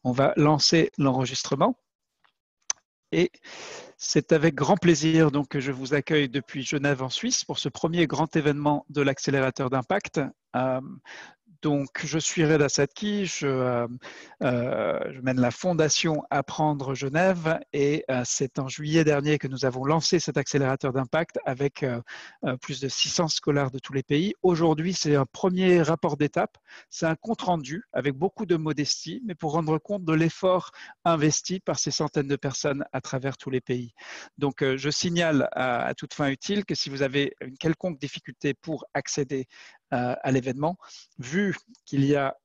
On va lancer l'enregistrement et c'est avec grand plaisir donc, que je vous accueille depuis Genève en Suisse pour ce premier grand événement de l'accélérateur d'impact. Donc, je suis Reda Sadki, je mène la fondation Apprendre Genève et c'est en juillet dernier que nous avons lancé cet accélérateur d'impact avec plus de 600 scolaires de tous les pays. Aujourd'hui, c'est un premier rapport d'étape, c'est un compte-rendu avec beaucoup de modestie, mais pour rendre compte de l'effort investi par ces centaines de personnes à travers tous les pays. Donc, je signale à toute fin utile que si vous avez une quelconque difficulté pour accéder à l'événement, vu qu'il y a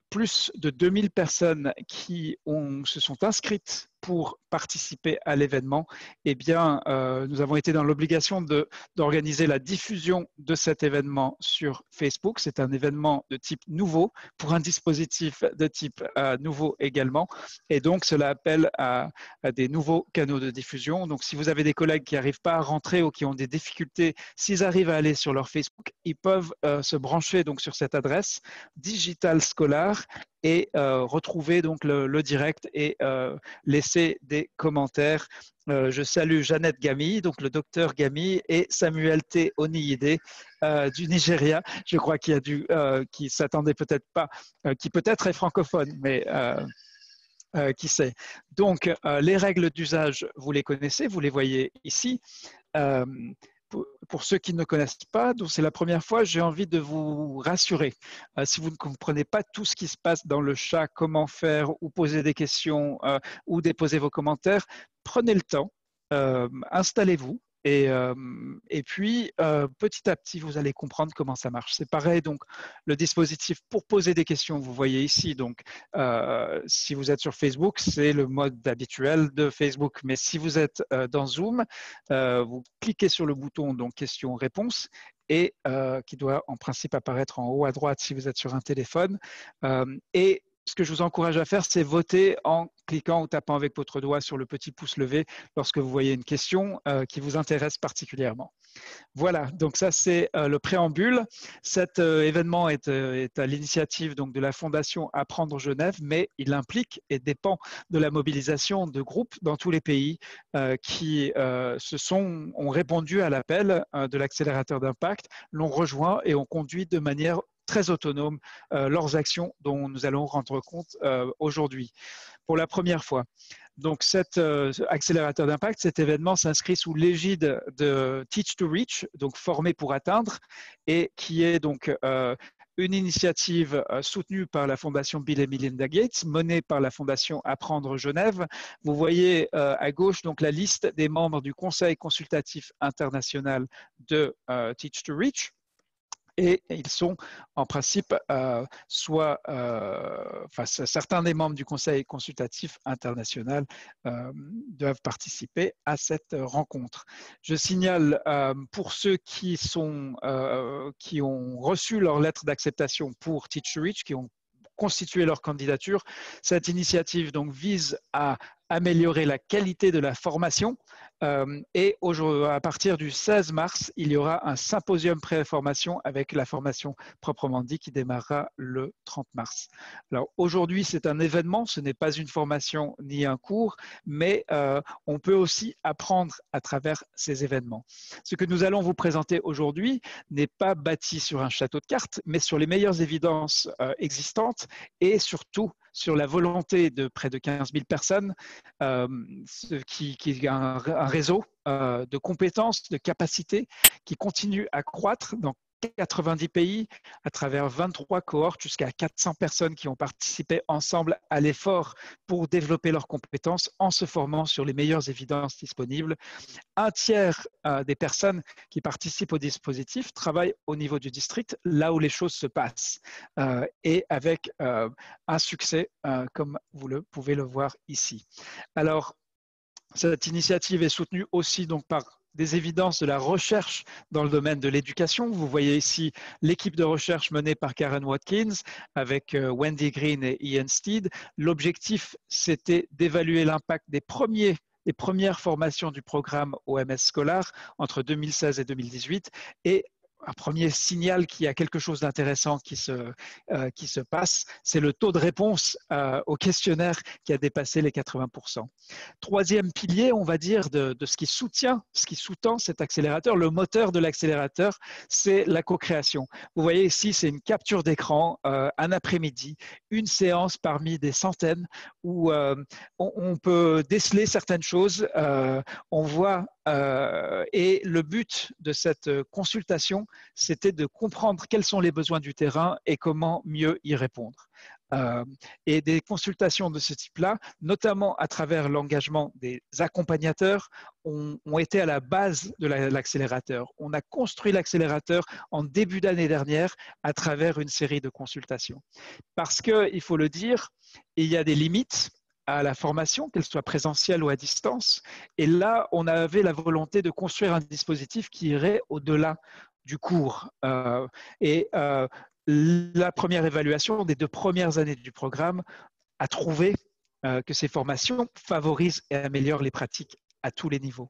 plus de 2000 personnes qui se sont inscrites pour participer à l'événement, eh bien, nous avons été dans l'obligation d'organiser la diffusion de cet événement sur Facebook. C'est un événement de type nouveau pour un dispositif de type nouveau également. Et donc, cela appelle à des nouveaux canaux de diffusion. Donc, si vous avez des collègues qui n'arrivent pas à rentrer ou qui ont des difficultés, s'ils arrivent à aller sur leur Facebook, ils peuvent se brancher donc sur cette adresse Digital Scholar et retrouver donc le direct et laisser des commentaires. Je salue Jeannette Gami, donc le docteur Gami, et Samuel T. Oniyide du Nigeria. Je crois qu'il y a qui s'attendait peut-être pas, qui peut-être est francophone, mais qui sait. Donc, les règles d'usage, vous les connaissez, vous les voyez ici. Pour ceux qui ne connaissent pas, donc c'est la première fois, j'ai envie de vous rassurer. Si vous ne comprenez pas tout ce qui se passe dans le chat, comment faire, ou poser des questions, ou déposer vos commentaires, prenez le temps, installez-vous. Et puis, petit à petit, vous allez comprendre comment ça marche. C'est pareil, donc, le dispositif pour poser des questions, vous voyez ici, donc, si vous êtes sur Facebook, c'est le mode habituel de Facebook. Mais si vous êtes dans Zoom, vous cliquez sur le bouton donc questions-réponses et qui doit en principe apparaître en haut à droite si vous êtes sur un téléphone. Et ce que je vous encourage à faire, c'est voter en cliquant ou tapant avec votre doigt sur le petit pouce levé lorsque vous voyez une question qui vous intéresse particulièrement. Voilà, donc ça c'est le préambule. Cet événement est à l'initiative donc de la Fondation Apprendre Genève, mais il implique et dépend de la mobilisation de groupes dans tous les pays qui ont répondu à l'appel de l'accélérateur d'impact, l'ont rejoint et ont conduit de manière très autonome leurs actions dont nous allons rendre compte aujourd'hui pour la première fois. Donc, cet accélérateur d'impact, cet événement s'inscrit sous l'égide de Teach to Reach, donc former pour atteindre, et qui est donc une initiative soutenue par la Fondation Bill et Melinda Gates, menée par la Fondation Apprendre Genève. Vous voyez à gauche donc la liste des membres du Conseil consultatif international de Teach to Reach. Et ils sont en principe certains des membres du Conseil consultatif international doivent participer à cette rencontre. Je signale pour ceux qui ont reçu leur lettre d'acceptation pour Teach to Reach, qui ont constitué leur candidature, cette initiative donc vise à améliorer la qualité de la formation et à partir du 16 mars, il y aura un symposium pré-formation avec la formation proprement dit qui démarrera le 30 mars. Alors aujourd'hui, c'est un événement, ce n'est pas une formation ni un cours, mais on peut aussi apprendre à travers ces événements. Ce que nous allons vous présenter aujourd'hui n'est pas bâti sur un château de cartes, mais sur les meilleures évidences existantes et surtout sur la volonté de près de 15 000 personnes qui est un réseau de compétences, de capacités qui continue à croître dans 90 pays à travers 23 cohortes, jusqu'à 400 personnes qui ont participé ensemble à l'effort pour développer leurs compétences en se formant sur les meilleures évidences disponibles. Un tiers des personnes qui participent au dispositif travaillent au niveau du district, là où les choses se passent, et avec un succès, comme vous pouvez le voir ici. Alors, cette initiative est soutenue aussi donc par des évidences de la recherche dans le domaine de l'éducation. Vous voyez ici l'équipe de recherche menée par Karen Watkins avec Wendy Green et Ian Steed. L'objectif, c'était d'évaluer l'impact des premières formations du programme OMS Scholar entre 2016 et 2018 et un premier signal qu'il y a quelque chose d'intéressant qui se passe, c'est le taux de réponse au questionnaire qui a dépassé les 80%. Troisième pilier, on va dire, de ce qui sous-tend cet accélérateur, le moteur de l'accélérateur, c'est la co-création. Vous voyez ici, c'est une capture d'écran, un après-midi, une séance parmi des centaines où on peut déceler certaines choses, on voit, et le but de cette consultation, c'était de comprendre quels sont les besoins du terrain et comment mieux y répondre. Et des consultations de ce type-là, notamment à travers l'engagement des accompagnateurs, ont été à la base de l'accélérateur. On a construit l'accélérateur en début d'année dernière à travers une série de consultations. Parce qu'il faut le dire, il y a des limites à la formation, qu'elle soit présentielle ou à distance. Et là, on avait la volonté de construire un dispositif qui irait au-delà du cours. La première évaluation des 2 premières années du programme a trouvé que ces formations favorisent et améliorent les pratiques à tous les niveaux.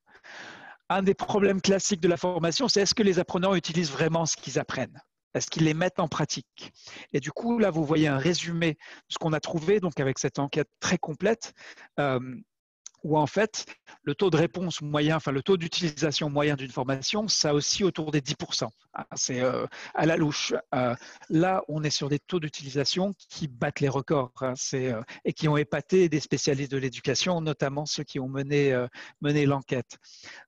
Un des problèmes classiques de la formation, c'est est-ce que les apprenants utilisent vraiment ce qu'ils apprennent? Est-ce qu'ils les mettent en pratique? Et du coup, là, vous voyez un résumé de ce qu'on a trouvé donc avec cette enquête très complète, où en fait, le taux de réponse moyen, enfin le taux d'utilisation moyen d'une formation, ça aussi autour des 10%. C'est à la louche. Là, on est sur des taux d'utilisation qui battent les records, et qui ont épaté des spécialistes de l'éducation, notamment ceux qui ont mené l'enquête.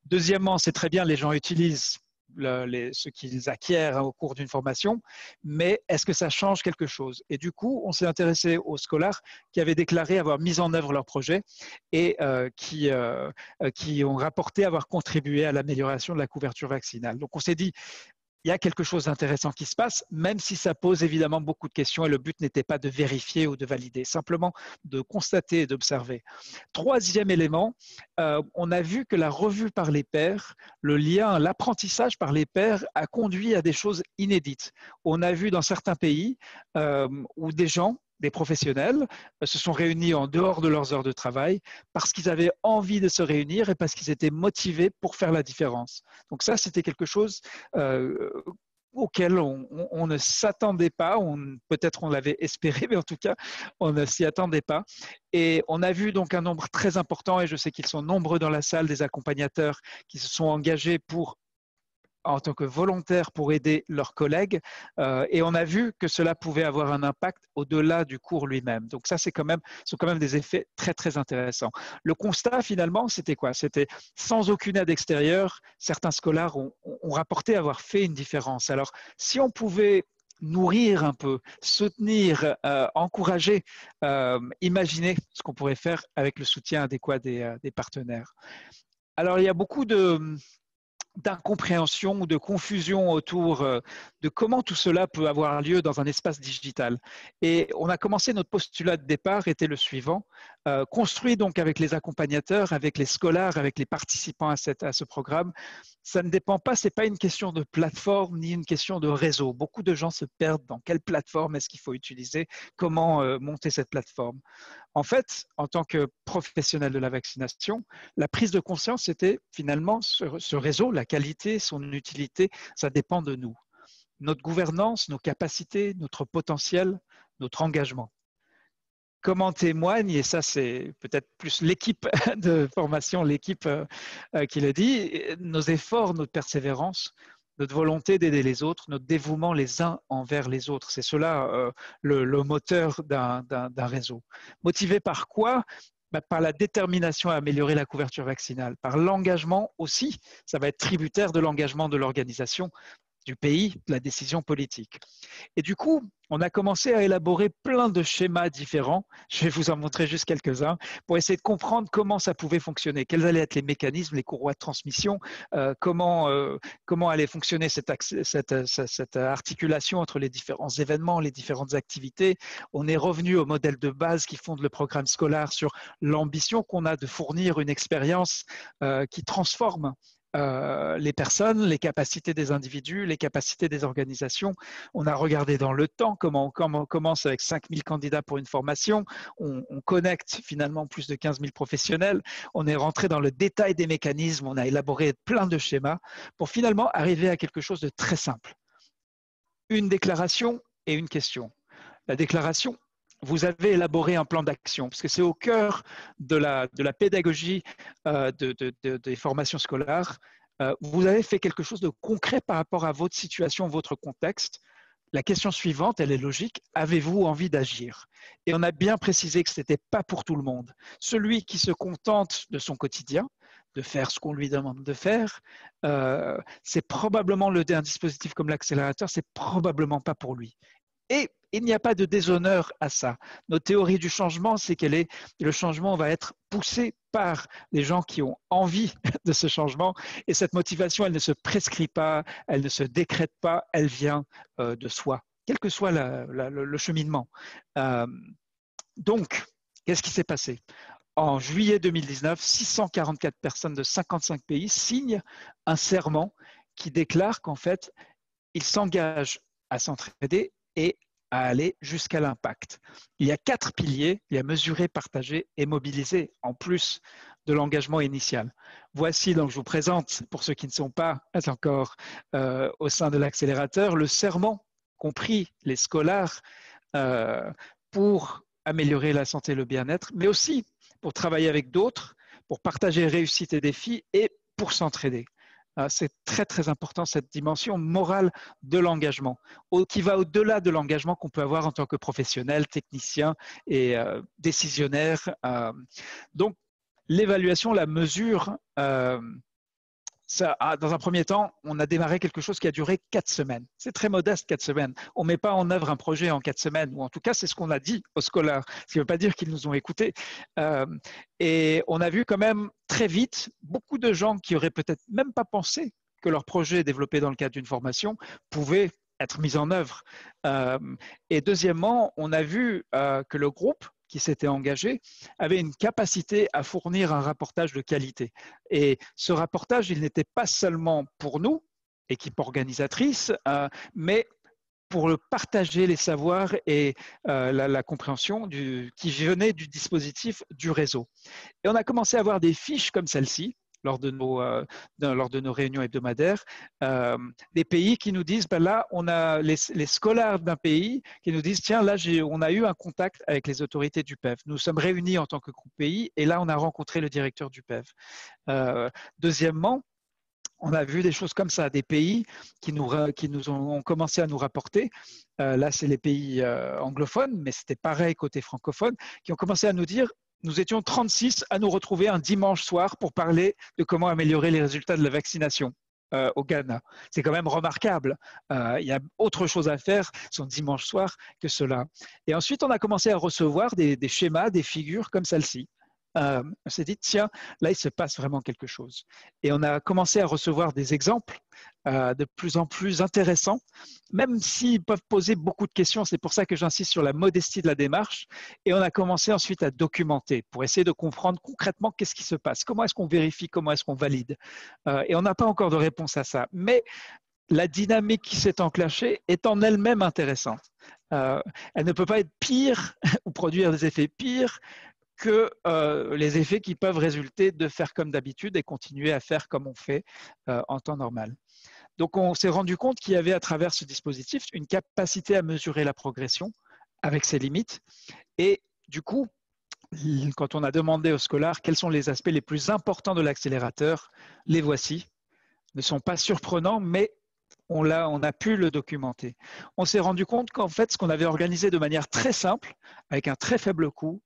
Deuxièmement, c'est très bien, les gens utilisent ce qu'ils acquièrent au cours d'une formation, mais est-ce que ça change quelque chose? Et du coup, on s'est intéressé aux scolaires qui avaient déclaré avoir mis en œuvre leur projet et qui ont rapporté avoir contribué à l'amélioration de la couverture vaccinale. Donc on s'est dit, il y a quelque chose d'intéressant qui se passe, même si ça pose évidemment beaucoup de questions et le but n'était pas de vérifier ou de valider, simplement de constater et d'observer. Troisième élément, on a vu que la revue par les pairs, le lien, l'apprentissage par les pairs a conduit à des choses inédites. On a vu dans certains pays où des professionnels se sont réunis en dehors de leurs heures de travail parce qu'ils avaient envie de se réunir et parce qu'ils étaient motivés pour faire la différence. Donc ça, c'était quelque chose auquel on ne s'attendait pas, peut-être on l'avait espéré, mais en tout cas, on ne s'y attendait pas. Et on a vu donc un nombre très important, et je sais qu'ils sont nombreux dans la salle, des accompagnateurs qui se sont engagés en tant que volontaires pour aider leurs collègues, et on a vu que cela pouvait avoir un impact au-delà du cours lui-même. Donc ça, sont quand même des effets très, très intéressants. Le constat, finalement, c'était quoi? C'était sans aucune aide extérieure, certains scolaires ont rapporté avoir fait une différence. Alors, si on pouvait nourrir un peu, soutenir, encourager, imaginer ce qu'on pourrait faire avec le soutien adéquat des partenaires. Alors, il y a beaucoup d'incompréhension ou de confusion autour de comment tout cela peut avoir lieu dans un espace digital. Et on a commencé, notre postulat de départ était le suivant, construit donc avec les accompagnateurs, avec les scolaires, avec les participants à ce programme. Ça ne dépend pas, ce n'est pas une question de plateforme ni une question de réseau. Beaucoup de gens se perdent dans quelle plateforme est-ce qu'il faut utiliser, comment monter cette plateforme. En fait, en tant que professionnel de la vaccination, la prise de conscience, c'était finalement ce réseau, la qualité, son utilité, ça dépend de nous. Notre gouvernance, nos capacités, notre potentiel, notre engagement. Comme en témoigne, et ça c'est peut-être plus l'équipe de formation, l'équipe qui le dit, nos efforts, notre persévérance, notre volonté d'aider les autres, notre dévouement les uns envers les autres. C'est cela le moteur d'un réseau. Motivé par quoi? Par la détermination à améliorer la couverture vaccinale, par l'engagement aussi, ça va être tributaire de l'engagement de l'organisation, du pays, de la décision politique. Et du coup, on a commencé à élaborer plein de schémas différents. Je vais vous en montrer juste quelques-uns pour essayer de comprendre comment ça pouvait fonctionner, quels allaient être les mécanismes, les courroies de transmission, comment allait fonctionner cette articulation entre les différents événements, les différentes activités. On est revenu au modèle de base qui fonde le programme scolaire sur l'ambition qu'on a de fournir une expérience qui transforme les personnes, les capacités des individus, les capacités des organisations. On a regardé dans le temps comment on commence avec 5000 candidats pour une formation. On connecte finalement plus de 15 000 professionnels. On est rentré dans le détail des mécanismes. On a élaboré plein de schémas pour finalement arriver à quelque chose de très simple. une déclaration et une question. La déclaration, vous avez élaboré un plan d'action, parce que c'est au cœur de la pédagogie des formations scolaires. Vous avez fait quelque chose de concret par rapport à votre situation, votre contexte. La question suivante, elle est logique. Avez-vous envie d'agir? Et on a bien précisé que ce n'était pas pour tout le monde. Celui qui se contente de son quotidien, de faire ce qu'on lui demande de faire, c'est probablement un dispositif comme l'accélérateur, c'est probablement pas pour lui. Et il n'y a pas de déshonneur à ça. Notre théorie du changement, c'est que le changement va être poussé par les gens qui ont envie de ce changement. Et cette motivation, elle ne se prescrit pas, elle ne se décrète pas, elle vient de soi, quel que soit le cheminement. Donc, qu'est-ce qui s'est passé? En juillet 2019, 644 personnes de 55 pays signent un serment qui déclare qu'en fait, ils s'engagent à s'entraider et à aller jusqu'à l'impact. Il y a 4 piliers, il y a mesurer, partager et mobiliser, en plus de l'engagement initial. Voici, donc je vous présente, pour ceux qui ne sont pas encore au sein de l'accélérateur, le serment qu'ont pris les scolaires pour améliorer la santé et le bien-être, mais aussi pour travailler avec d'autres, pour partager réussite et défis et pour s'entraider. C'est très, très important, cette dimension morale de l'engagement, qui va au-delà de l'engagement qu'on peut avoir en tant que professionnel, technicien et décisionnaire. Donc, l'évaluation, la mesure, dans un premier temps, on a démarré quelque chose qui a duré 4 semaines. C'est très modeste, 4 semaines. On ne met pas en œuvre un projet en 4 semaines, ou en tout cas, c'est ce qu'on a dit aux scolaires, ce qui ne veut pas dire qu'ils nous ont écoutés. Et on a vu quand même très vite beaucoup de gens qui auraient peut-être même pas pensé que leur projet développé dans le cadre d'une formation pouvait être mis en œuvre. Et deuxièmement, on a vu que le groupe qui s'était engagé avait une capacité à fournir un rapportage de qualité. Et ce rapportage, il n'était pas seulement pour nous, équipe organisatrice, mais pour partager les savoirs et la compréhension qui venait du dispositif du réseau. Et on a commencé à avoir des fiches comme celle-ci, lors de nos réunions hebdomadaires, des pays qui nous disent, ben là, on a les scolaires d'un pays qui nous disent, tiens, là, on a eu un contact avec les autorités du PEV. Nous sommes réunis en tant que groupe pays et là, on a rencontré le directeur du PEV. Deuxièmement, on a vu des choses comme ça, des pays qui nous ont commencé à nous rapporter. Là, c'est les pays anglophones, mais c'était pareil côté francophone, qui ont commencé à nous dire, nous étions 36 à nous retrouver un dimanche soir pour parler de comment améliorer les résultats de la vaccination au Ghana. C'est quand même remarquable. Il y a autre chose à faire son dimanche soir que cela. Et ensuite, on a commencé à recevoir des schémas, des figures comme celle-ci. On s'est dit, tiens, là, il se passe vraiment quelque chose. Et on a commencé à recevoir des exemples de plus en plus intéressants, même s'ils peuvent poser beaucoup de questions. C'est pour ça que j'insiste sur la modestie de la démarche. Et on a commencé ensuite à documenter pour essayer de comprendre concrètement qu'est-ce qui se passe, comment est-ce qu'on vérifie, comment est-ce qu'on valide. Et on n'a pas encore de réponse à ça. Mais la dynamique qui s'est enclenchée est en elle-même intéressante. Elle ne peut pas être pire ou produire des effets pires que les effets qui peuvent résulter de faire comme d'habitude et continuer à faire comme on fait en temps normal. Donc, on s'est rendu compte qu'il y avait à travers ce dispositif une capacité à mesurer la progression avec ses limites. Et du coup, quand on a demandé aux scolaires quels sont les aspects les plus importants de l'accélérateur, les voici. Ne sont pas surprenants, mais on a pu le documenter. On s'est rendu compte qu'en fait, ce qu'on avait organisé de manière très simple, avec un très faible coût,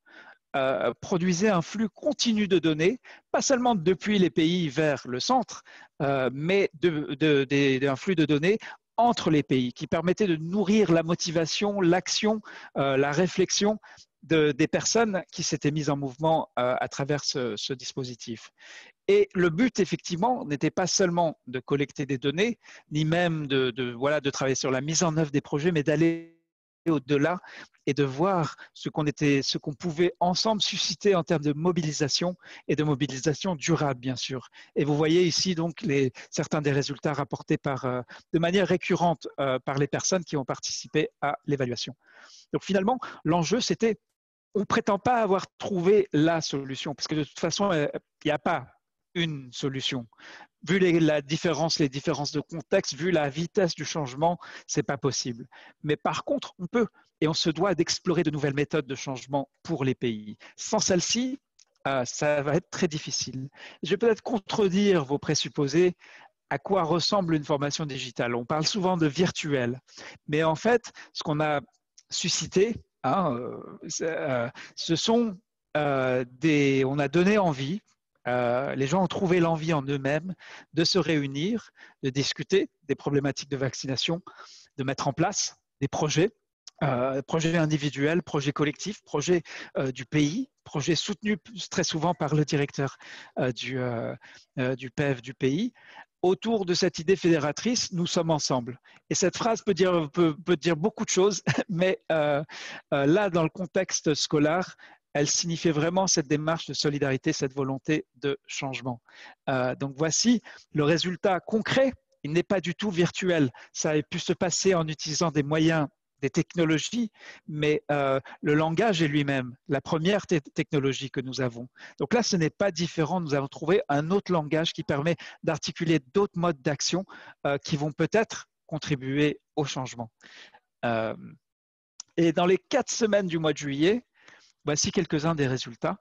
produisait un flux continu de données, pas seulement depuis les pays vers le centre, mais un flux de données entre les pays qui permettait de nourrir la motivation, l'action, la réflexion des personnes qui s'étaient mises en mouvement à travers ce dispositif. Et le but, effectivement, n'était pas seulement de collecter des données, ni même de travailler sur la mise en œuvre des projets, mais d'aller au-delà et de voir ce qu'on pouvait ensemble susciter en termes de mobilisation et de mobilisation durable, bien sûr. Et vous voyez ici donc certains des résultats rapportés de manière récurrente par les personnes qui ont participé à l'évaluation. Donc finalement, l'enjeu, c'était, on ne prétend pas avoir trouvé la solution, parce que de toute façon, il n'y a pas une solution. Vu les différences de contexte, vu la vitesse du changement, ce n'est pas possible. Mais par contre, on peut et on se doit d'explorer de nouvelles méthodes de changement pour les pays. Sans celle-ci, ça va être très difficile. Je vais peut-être contredire vos présupposés. À quoi ressemble une formation digitale? On parle souvent de virtuel, mais en fait, ce qu'on a suscité, ce sont on a donné envie, les gens ont trouvé l'envie en eux-mêmes de se réunir, de discuter des problématiques de vaccination, de mettre en place des projets, projets individuels, projets collectifs, projets du pays, projets soutenus très souvent par le directeur du PEV du pays. Autour de cette idée fédératrice, nous sommes ensemble. Et cette phrase peut dire beaucoup de choses, mais là, dans le contexte scolaire, elle signifiait vraiment cette démarche de solidarité, cette volonté de changement. Donc voici le résultat concret. Il n'est pas du tout virtuel. Ça a pu se passer en utilisant des moyens, des technologies, mais le langage est lui-même la première technologie que nous avons. Donc là, ce n'est pas différent. Nous avons trouvé un autre langage qui permet d'articuler d'autres modes d'action qui vont peut-être contribuer au changement. Et dans les 4 semaines du mois de juillet, voici quelques-uns des résultats.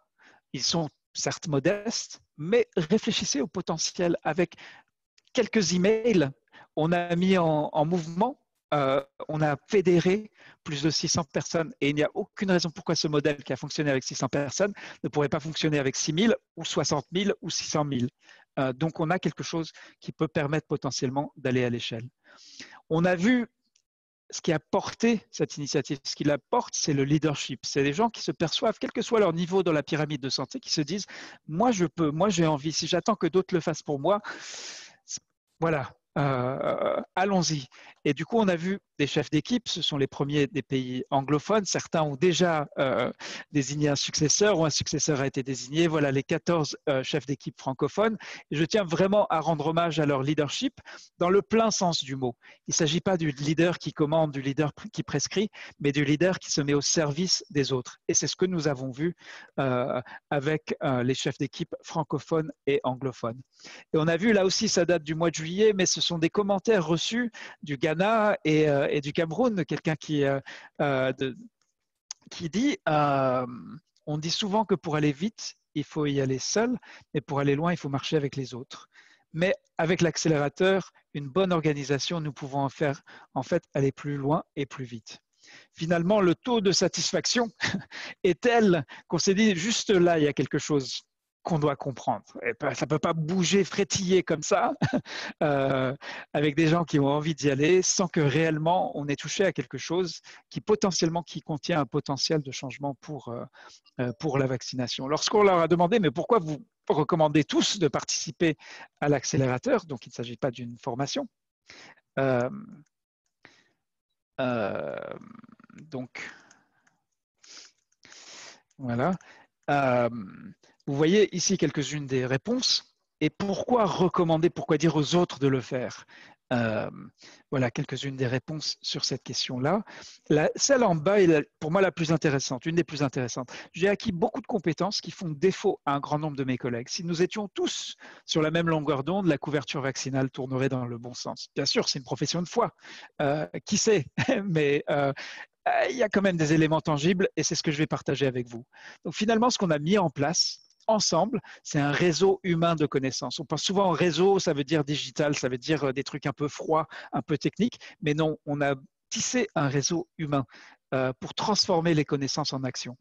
Ils sont certes modestes, mais réfléchissez au potentiel. Avec quelques emails, on a mis en mouvement, on a fédéré plus de 600 personnes et il n'y a aucune raison pourquoi ce modèle qui a fonctionné avec 600 personnes ne pourrait pas fonctionner avec 6 000 ou 60 000 ou 600 000. Donc, on a quelque chose qui peut permettre potentiellement d'aller à l'échelle. On a vu ce qui a porté cette initiative, ce qui la porte, c'est le leadership. C'est des gens qui se perçoivent, quel que soit leur niveau dans la pyramide de santé, qui se disent « moi je peux, moi j'ai envie, si j'attends que d'autres le fassent pour moi, voilà, allons-y ». Et du coup, on a vu des chefs d'équipe, ce sont les premiers des pays anglophones. Certains ont déjà désigné un successeur ou un successeur a été désigné. Voilà les 14 chefs d'équipe francophones. Et je tiens vraiment à rendre hommage à leur leadership dans le plein sens du mot. Il ne s'agit pas du leader qui commande, du leader qui prescrit, mais du leader qui se met au service des autres. Et c'est ce que nous avons vu avec les chefs d'équipe francophones et anglophones. Et on a vu là aussi, ça date du mois de juillet, mais ce sont des commentaires reçus du Ghana et du Cameroun, quelqu'un qui dit on dit souvent que pour aller vite, il faut y aller seul, mais pour aller loin, il faut marcher avec les autres. Mais avec l'accélérateur, une bonne organisation, nous pouvons en fait aller plus loin et plus vite. Finalement, le taux de satisfaction est tel qu'on s'est dit juste là, il y a quelque chose qu'on doit comprendre. Et ça ne peut pas bouger, frétiller comme ça, avec des gens qui ont envie d'y aller, sans que réellement on ait touché à quelque chose qui contient un potentiel de changement pour la vaccination. Lorsqu'on leur a demandé, mais pourquoi vous recommandez tous de participer à l'accélérateur, donc il ne s'agit pas d'une formation, donc voilà. Vous voyez ici quelques-unes des réponses. Et pourquoi recommander, pourquoi dire aux autres de le faire? Voilà quelques-unes des réponses sur cette question-là. Celle en bas est pour moi la plus intéressante, une des plus intéressantes. J'ai acquis beaucoup de compétences qui font défaut à un grand nombre de mes collègues. Si nous étions tous sur la même longueur d'onde, la couverture vaccinale tournerait dans le bon sens. Bien sûr, c'est une profession de foi. Qui sait? Mais il y a quand même des éléments tangibles et c'est ce que je vais partager avec vous. Donc finalement, ce qu'on a mis en place ensemble, c'est un réseau humain de connaissances. On pense souvent au réseau, ça veut dire digital, ça veut dire des trucs un peu froids, un peu techniques, mais non, on a tissé un réseau humain pour transformer les connaissances en action.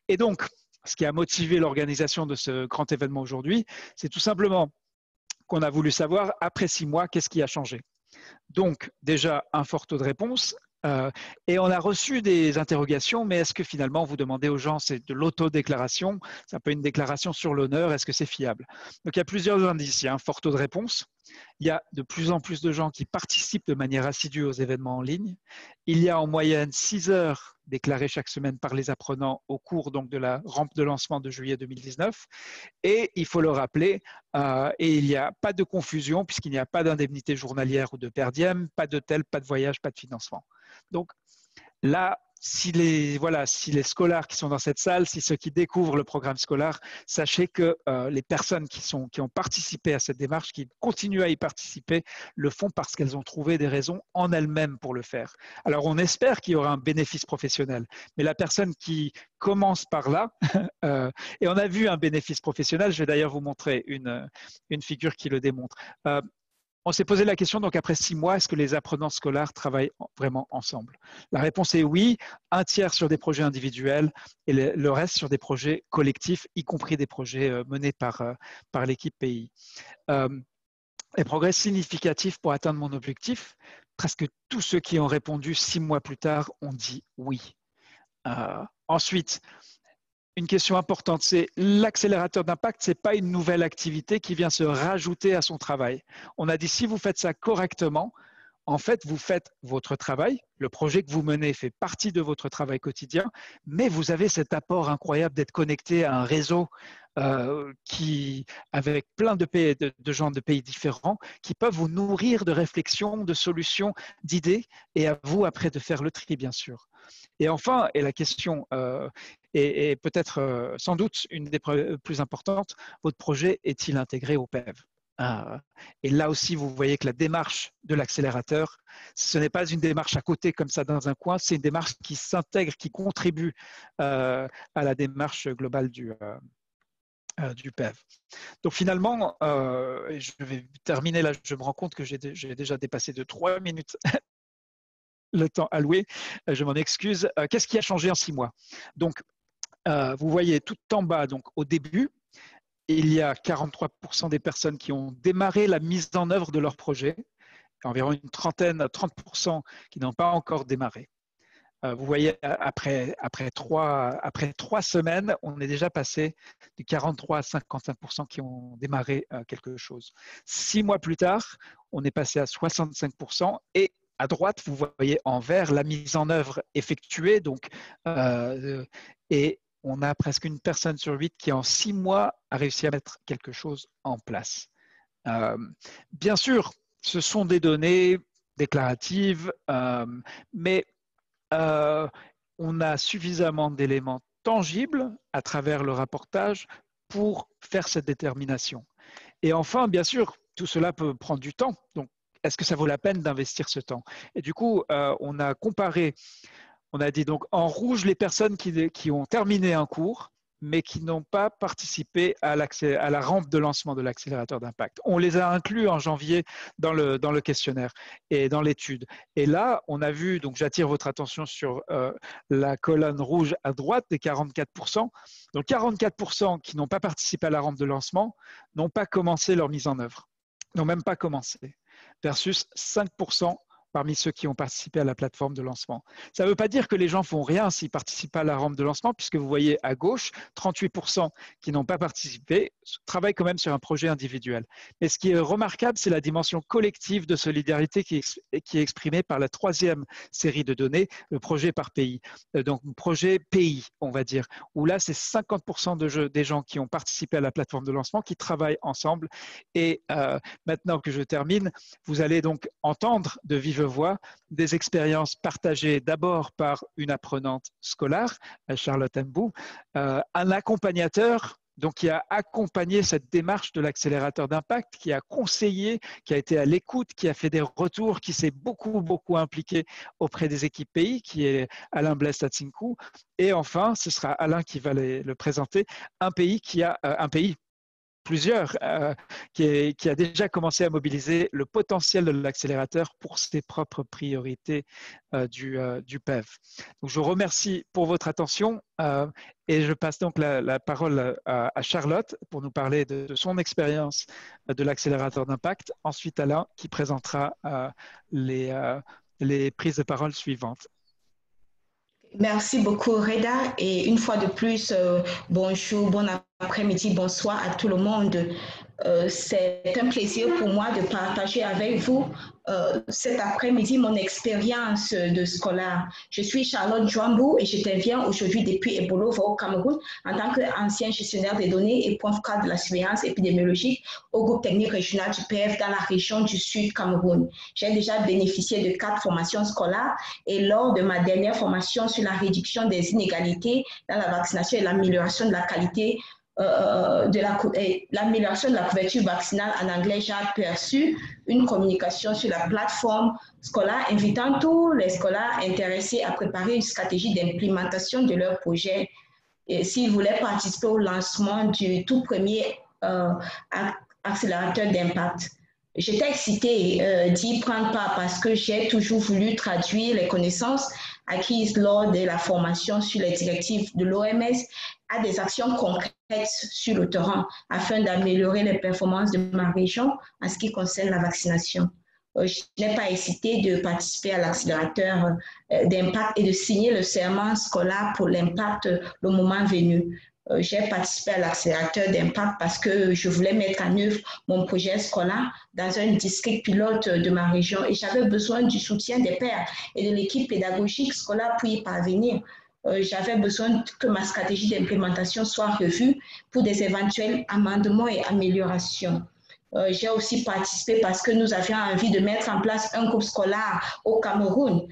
Et donc, ce qui a motivé l'organisation de ce grand événement aujourd'hui, c'est tout simplement qu'on a voulu savoir, après 6 mois, qu'est-ce qui a changé. Donc, déjà, un fort taux de réponse. Et on a reçu des interrogations, mais est-ce que finalement vous demandez aux gens, c'est de l'autodéclaration, c'est un peu une déclaration sur l'honneur, est-ce que c'est fiable? Donc il y a plusieurs indices, il y a un fort taux de réponse, il y a de plus en plus de gens qui participent de manière assidue aux événements en ligne, il y a en moyenne 6 heures déclarées chaque semaine par les apprenants au cours donc de la rampe de lancement de juillet 2019, et il faut le rappeler, et il n'y a pas de confusion puisqu'il n'y a pas d'indemnité journalière ou de per diem, pas d'hôtel, pas de voyage, pas de financement. Donc là, si les scolaires qui sont dans cette salle, si ceux qui découvrent le programme scolaire, sachez que les personnes qui ont participé à cette démarche, qui continuent à y participer, le font parce qu'elles ont trouvé des raisons en elles-mêmes pour le faire. Alors, on espère qu'il y aura un bénéfice professionnel, mais la personne qui commence par là, et on a vu un bénéfice professionnel, je vais d'ailleurs vous montrer une figure qui le démontre. On s'est posé la question, donc après 6 mois, est-ce que les apprenants scolaires travaillent vraiment ensemble? La réponse est oui, un tiers sur des projets individuels et le reste sur des projets collectifs, y compris des projets menés par l'équipe pays. Les progrès significatifs pour atteindre mon objectif, presque tous ceux qui ont répondu 6 mois plus tard ont dit oui. Ensuite, une question importante, c'est l'accélérateur d'impact, ce n'est pas une nouvelle activité qui vient se rajouter à son travail. On a dit, si vous faites ça correctement, en fait, vous faites votre travail, le projet que vous menez fait partie de votre travail quotidien, mais vous avez cet apport incroyable d'être connecté à un réseau avec plein de gens de pays différents qui peuvent vous nourrir de réflexions, de solutions, d'idées, et à vous après de faire le tri, bien sûr. Et enfin, et la question est peut-être sans doute une des plus importantes, votre projet est-il intégré au PEV? Et là aussi, vous voyez que la démarche de l'accélérateur, ce n'est pas une démarche à côté comme ça dans un coin, c'est une démarche qui s'intègre, qui contribue à la démarche globale du PEV. Donc finalement, je vais terminer là, je me rends compte que j'ai déjà dépassé de 3 minutes le temps alloué, je m'en excuse. Qu'est-ce qui a changé en 6 mois? Donc, vous voyez tout en bas, donc au début, il y a 43% des personnes qui ont démarré la mise en œuvre de leur projet, environ une trentaine, 30% qui n'ont pas encore démarré. Vous voyez, après 3 semaines, on est déjà passé de 43 à 55% qui ont démarré quelque chose. 6 mois plus tard, on est passé à 65% et à droite, vous voyez en vert la mise en œuvre effectuée, donc, et on a presque une personne sur 8 qui, en 6 mois, a réussi à mettre quelque chose en place. Bien sûr, ce sont des données déclaratives, mais on a suffisamment d'éléments tangibles à travers le rapportage pour faire cette détermination. Et enfin, bien sûr, tout cela peut prendre du temps. Donc, est-ce que ça vaut la peine d'investir ce temps? Et du coup, on a comparé. On a dit donc en rouge les personnes qui ont terminé un cours, mais qui n'ont pas participé à la rampe de lancement de l'accélérateur d'impact. On les a inclus en janvier dans le questionnaire et dans l'étude. Et là, on a vu, donc j'attire votre attention sur la colonne rouge à droite des 44%. Donc 44% qui n'ont pas participé à la rampe de lancement n'ont pas commencé leur mise en œuvre, n'ont même pas commencé, versus 5% parmi ceux qui ont participé à la plateforme de lancement. Ça ne veut pas dire que les gens ne font rien s'ils participent à la rampe de lancement, puisque vous voyez à gauche, 38% qui n'ont pas participé travaillent quand même sur un projet individuel. Mais ce qui est remarquable, c'est la dimension collective de solidarité qui est exprimée par la 3e série de données, le projet par pays. Donc, projet pays, on va dire, où là, c'est 50% des gens qui ont participé à la plateforme de lancement qui travaillent ensemble. Et maintenant que je termine, vous allez donc entendre de vive voix des expériences partagées d'abord par une apprenante scolaire, Charlotte Mbou, un accompagnateur donc qui a accompagné cette démarche de l'accélérateur d'impact, qui a conseillé, qui a été à l'écoute, qui a fait des retours, qui s'est beaucoup impliqué auprès des équipes pays, qui est Alain Blaise-Tatsinkou. Et enfin, ce sera Alain qui va le présenter, plusieurs, qui a déjà commencé à mobiliser le potentiel de l'accélérateur pour ses propres priorités du PEV. Donc, je vous remercie pour votre attention et je passe donc la parole à Charlotte pour nous parler de son expérience de l'accélérateur d'impact. Ensuite, Alain qui présentera les prises de parole suivantes. Merci beaucoup, Reda. Et une fois de plus, bonjour, bon après-midi, bonsoir à tout le monde. C'est un plaisir pour moi de partager avec vous cet après-midi mon expérience de scolaire. Je suis Charlotte Jouambou et j'interviens aujourd'hui depuis Ebolova au Cameroun en tant qu'ancien gestionnaire des données et point focal de la surveillance épidémiologique au groupe technique régional du PF dans la région du Sud Cameroun. J'ai déjà bénéficié de 4 formations scolaires et lors de ma dernière formation sur la réduction des inégalités dans la vaccination et l'amélioration de la qualité l'amélioration de la couverture vaccinale en anglais, j'ai aperçu une communication sur la plateforme scolaire invitant tous les scolaires intéressés à préparer une stratégie d'implémentation de leur projet s'ils voulaient participer au lancement du tout premier accélérateur d'impact. J'étais excitée d'y prendre part parce que j'ai toujours voulu traduire les connaissances acquises lors de la formation sur les directives de l'OMS à des actions concrètes sur le terrain afin d'améliorer les performances de ma région en ce qui concerne la vaccination. Je n'ai pas hésité de participer à l'accélérateur d'impact et de signer le serment scolaire pour l'impact le moment venu. J'ai participé à l'accélérateur d'impact parce que je voulais mettre en œuvre mon projet scolaire dans un district pilote de ma région et j'avais besoin du soutien des pairs et de l'équipe pédagogique scolaire pour y parvenir. J'avais besoin que ma stratégie d'implémentation soit revue pour des éventuels amendements et améliorations. J'ai aussi participé parce que nous avions envie de mettre en place un groupe scolaire au Cameroun,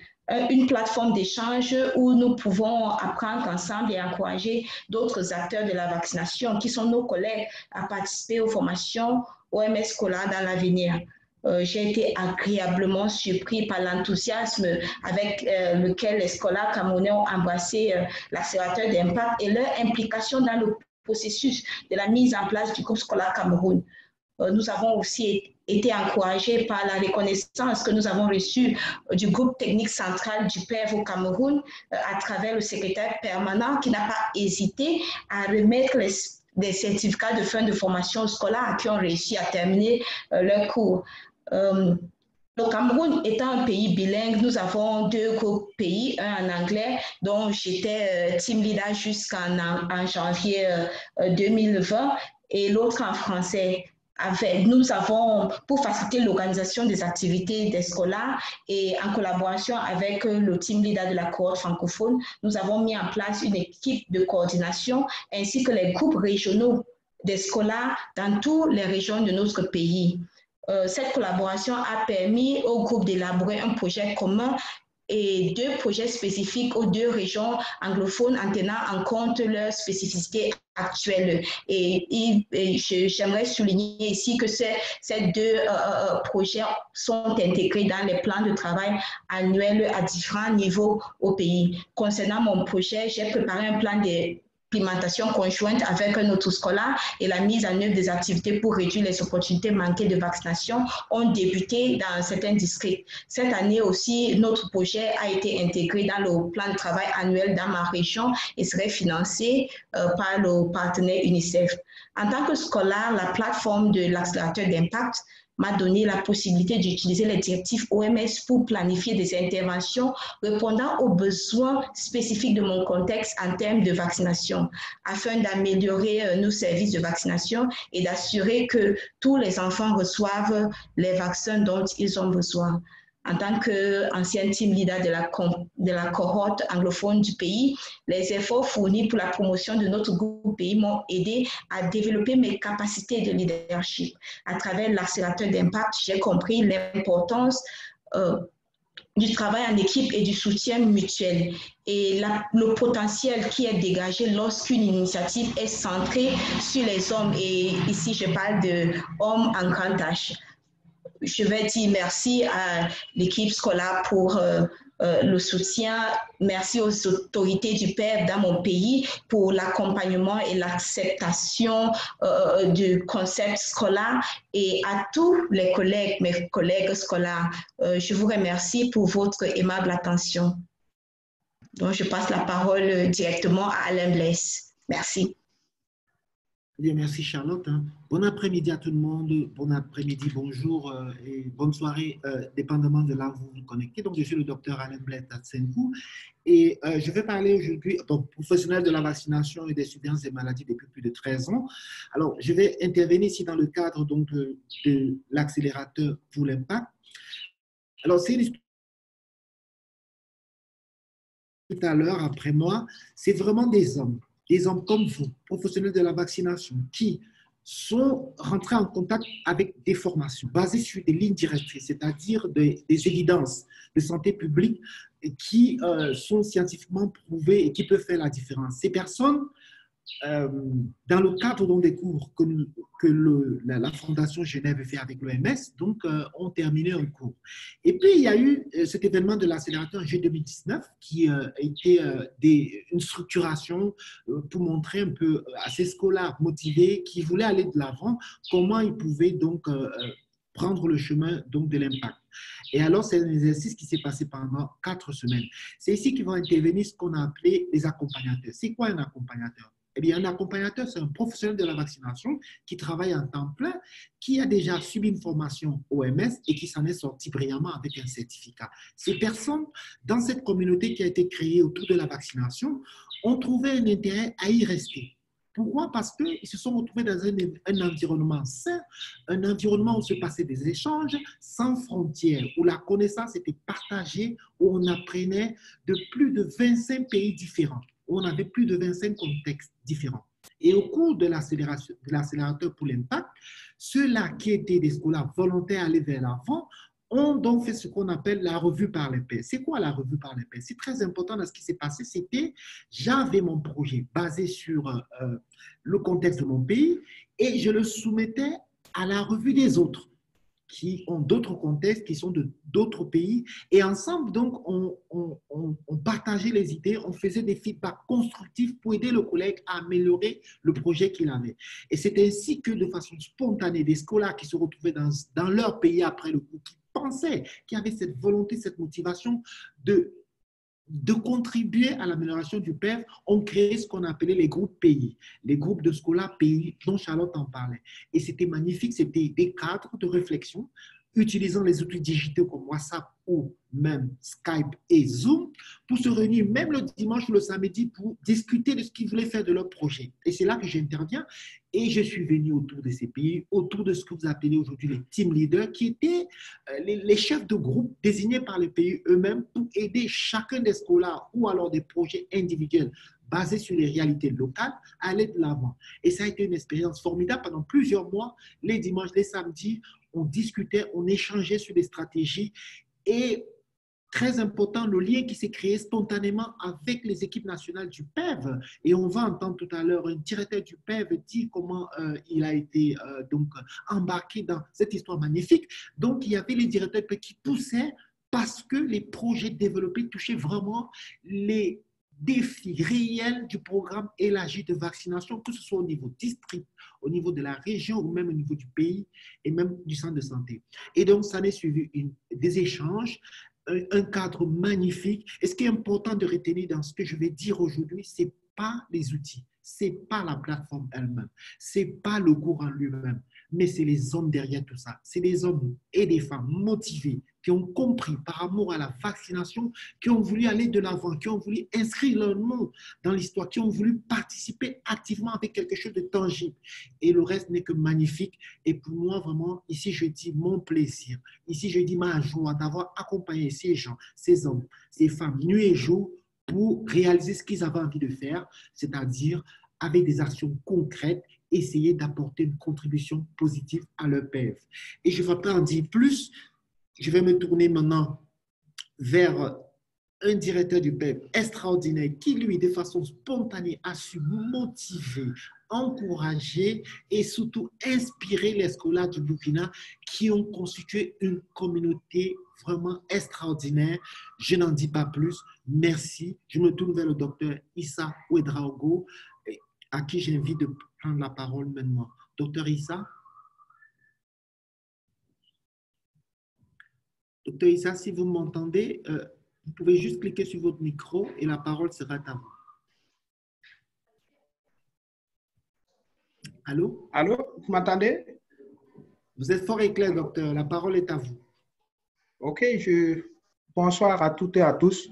une plateforme d'échange où nous pouvons apprendre ensemble et encourager d'autres acteurs de la vaccination qui sont nos collègues à participer aux formations OMS scolaires dans l'avenir. J'ai été agréablement surpris par l'enthousiasme avec lequel les scolaires camerounais ont embrassé l'accélérateur d'impact et leur implication dans le processus de la mise en place du groupe scolaire Cameroun. Nous avons aussi été encouragés par la reconnaissance que nous avons reçue du groupe technique central du PEV au Cameroun à travers le secrétaire permanent qui n'a pas hésité à remettre des certificats de fin de formation scolaire qui ont réussi à terminer leur cours. Le Cameroun étant un pays bilingue, nous avons 2 groupes pays, un en anglais, dont j'étais team leader jusqu'en janvier 2020, et l'autre en français. Nous avons, pour faciliter l'organisation des activités des scolaires et en collaboration avec le team leader de la cohorte francophone, nous avons mis en place une équipe de coordination ainsi que les groupes régionaux des scolaires dans toutes les régions de notre pays. Cette collaboration a permis au groupe d'élaborer un projet commun et 2 projets spécifiques aux 2 régions anglophones en tenant en compte leurs spécificités actuelles. Et j'aimerais souligner ici que ces 2 projets sont intégrés dans les plans de travail annuels à différents niveaux au pays. Concernant mon projet, j'ai préparé un plan d'implémentation conjointe avec un autre scolaire et la mise en œuvre des activités pour réduire les opportunités manquées de vaccination ont débuté dans certains districts. Cette année aussi, notre projet a été intégré dans le plan de travail annuel dans ma région et serait financé par le partenaire UNICEF. En tant que scolaire, la plateforme de l'accélérateur d'impact m'a donné la possibilité d'utiliser les directives OMS pour planifier des interventions répondant aux besoins spécifiques de mon contexte en termes de vaccination, afin d'améliorer nos services de vaccination et d'assurer que tous les enfants reçoivent les vaccins dont ils ont besoin. En tant qu'ancien team leader de la cohorte anglophone du pays, les efforts fournis pour la promotion de notre groupe pays m'ont aidé à développer mes capacités de leadership. À travers l'accélérateur d'impact, j'ai compris l'importance du travail en équipe et du soutien mutuel et le potentiel qui est dégagé lorsqu'une initiative est centrée sur les hommes. Et ici, je parle d'hommes en grande tâche. Je vais dire merci à l'équipe scolaire pour le soutien. Merci aux autorités du PEV dans mon pays pour l'accompagnement et l'acceptation du concept scolaire et à tous les collègues, mes collègues scolaires. Je vous remercie pour votre aimable attention. Donc, je passe la parole directement à Alain Blaise. Merci. Bien, merci Charlotte. Bon après-midi à tout le monde. Bon après-midi, bonjour et bonne soirée, dépendamment de là où vous vous connectez. Donc, je suis le docteur Alain Blaise Tatsenkou et je vais parler aujourd'hui, professionnel de la vaccination et des surveillances des maladies depuis plus de 13 ans. Alors, je vais intervenir ici dans le cadre donc, de l'accélérateur pour l'impact. Alors, c'est une histoire tout à l'heure, après moi, c'est vraiment des hommes comme vous, professionnels de la vaccination, qui sont rentrés en contact avec des formations basées sur des lignes directrices, c'est-à-dire des évidences de santé publique qui sont scientifiquement prouvées et qui peuvent faire la différence. Ces personnes, dans le cadre donc, des cours que la Fondation Genève fait avec l'OMS, donc ont terminé un cours. Et puis, il y a eu cet événement de l'accélérateur G2019 qui a été une structuration pour montrer un peu à ces scolaires motivés qui voulaient aller de l'avant, comment ils pouvaient donc prendre le chemin donc, de l'impact. Et alors, c'est un exercice qui s'est passé pendant 4 semaines. C'est ici qu'ils vont intervenir ce qu'on a appelé les accompagnateurs. C'est quoi un accompagnateur? Eh bien, un accompagnateur, c'est un professionnel de la vaccination qui travaille en temps plein, qui a déjà subi une formation OMS et qui s'en est sorti brillamment avec un certificat. Ces personnes, dans cette communauté qui a été créée autour de la vaccination, ont trouvé un intérêt à y rester. Pourquoi? Parce qu'ils se sont retrouvés dans un environnement sain, un environnement où se passaient des échanges sans frontières, où la connaissance était partagée, où on apprenait de plus de 25 pays différents, où on avait plus de 25 contextes différents. Et au cours de l'accélérateur pour l'impact, ceux-là qui étaient des scolaires volontaires à aller vers l'avant ont donc fait ce qu'on appelle la revue par les pairs. C'est quoi la revue par les pairs? C'est très important dans ce qui s'est passé. C'était, j'avais mon projet basé sur le contexte de mon pays et je le soumettais à la revue des autres qui ont d'autres contextes, qui sont d'autres pays. Et ensemble, donc, on partageait les idées, on faisait des feedbacks constructifs pour aider le collègue à améliorer le projet qu'il avait. Et c'est ainsi que, de façon spontanée, des scolaires qui se retrouvaient dans leur pays après le cours, qui pensaient, qui avaient cette volonté, cette motivation de contribuer à l'amélioration du PEV, ont créé ce qu'on appelait les groupes pays, les groupes de scolaires pays dont Charlotte en parlait. Et c'était magnifique, c'était des cadres de réflexion utilisant les outils digitaux comme WhatsApp ou même Skype et Zoom pour se réunir même le dimanche ou le samedi pour discuter de ce qu'ils voulaient faire de leur projet. Et c'est là que j'interviens et je suis venu autour de ces pays, autour de ce que vous appelez aujourd'hui les team leaders, qui étaient les chefs de groupe désignés par les pays eux-mêmes pour aider chacun des scolaires ou alors des projets individuels basés sur les réalités locales à aller de l'avant. Et ça a été une expérience formidable pendant plusieurs mois, les dimanches, les samedis, on discutait, on échangeait sur des stratégies et très important, le lien qui s'est créé spontanément avec les équipes nationales du PEV. Et on va entendre tout à l'heure un directeur du PEV dire comment il a été donc embarqué dans cette histoire magnifique. Donc, il y avait les directeurs qui poussaient parce que les projets développés touchaient vraiment les défis réels du programme élargi de vaccination, que ce soit au niveau district, au niveau de la région ou même au niveau du pays et même du centre de santé. Et donc, ça a suivi des échanges, un cadre magnifique. Et ce qui est important de retenir dans ce que je vais dire aujourd'hui, ce n'est pas les outils, ce n'est pas la plateforme elle-même, ce n'est pas le cours en lui-même, mais c'est les hommes derrière tout ça. C'est des hommes et des femmes motivés qui ont compris par amour à la vaccination, qui ont voulu aller de l'avant, qui ont voulu inscrire leur nom dans l'histoire, qui ont voulu participer activement avec quelque chose de tangible. Et le reste n'est que magnifique. Et pour moi, vraiment, ici, je dis mon plaisir. Ici, je dis ma joie d'avoir accompagné ces gens, ces hommes, ces femmes, nuit et jour, pour réaliser ce qu'ils avaient envie de faire, c'est-à-dire avec des actions concrètes, essayer d'apporter une contribution positive à leur PEV. Et je ne vais pas en dire plus. Je vais me tourner maintenant vers un directeur du PEV extraordinaire qui, lui, de façon spontanée, a su motiver, encourager et surtout inspirer les scolaires du Burkina qui ont constitué une communauté vraiment extraordinaire. Je n'en dis pas plus. Merci. Je me tourne vers le docteur Issa Ouedraogo, à qui j'invite de prendre la parole maintenant. Docteur Issa. Docteur Issa, si vous m'entendez, vous pouvez juste cliquer sur votre micro et la parole sera à vous. Allô? Allô, vous m'entendez? Vous êtes fort et clair, docteur. La parole est à vous. OK, bonsoir à toutes et à tous.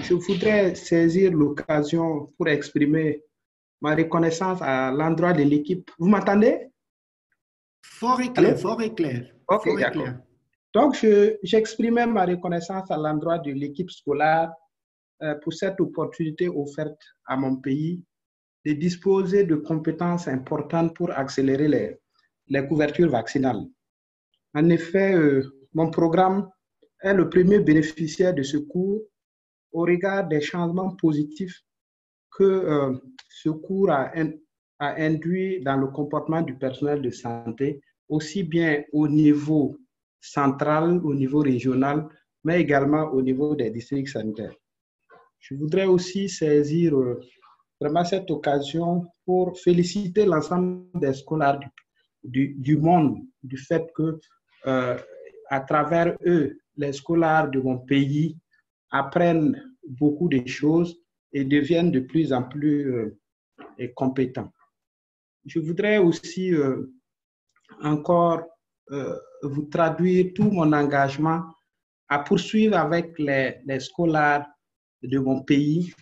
Je voudrais saisir l'occasion pour exprimer ma reconnaissance à l'endroit de l'équipe. Vous m'entendez? Fort et clair, Allô? fort et clair. OK, d'accord. Donc, j'exprimais ma reconnaissance à l'endroit de l'équipe scolaire pour cette opportunité offerte à mon pays de disposer de compétences importantes pour accélérer les couvertures vaccinales. En effet, mon programme est le premier bénéficiaire de ce cours au regard des changements positifs que ce cours a induit dans le comportement du personnel de santé, aussi bien au niveau central, au niveau régional, mais également au niveau des districts sanitaires. Je voudrais aussi saisir vraiment cette occasion pour féliciter l'ensemble des scolaires du monde du fait que, à travers eux, les scolaires de mon pays apprennent beaucoup de choses et deviennent de plus en plus compétents. Je voudrais aussi encore vous traduire tout mon engagement à poursuivre avec les scolaires de mon pays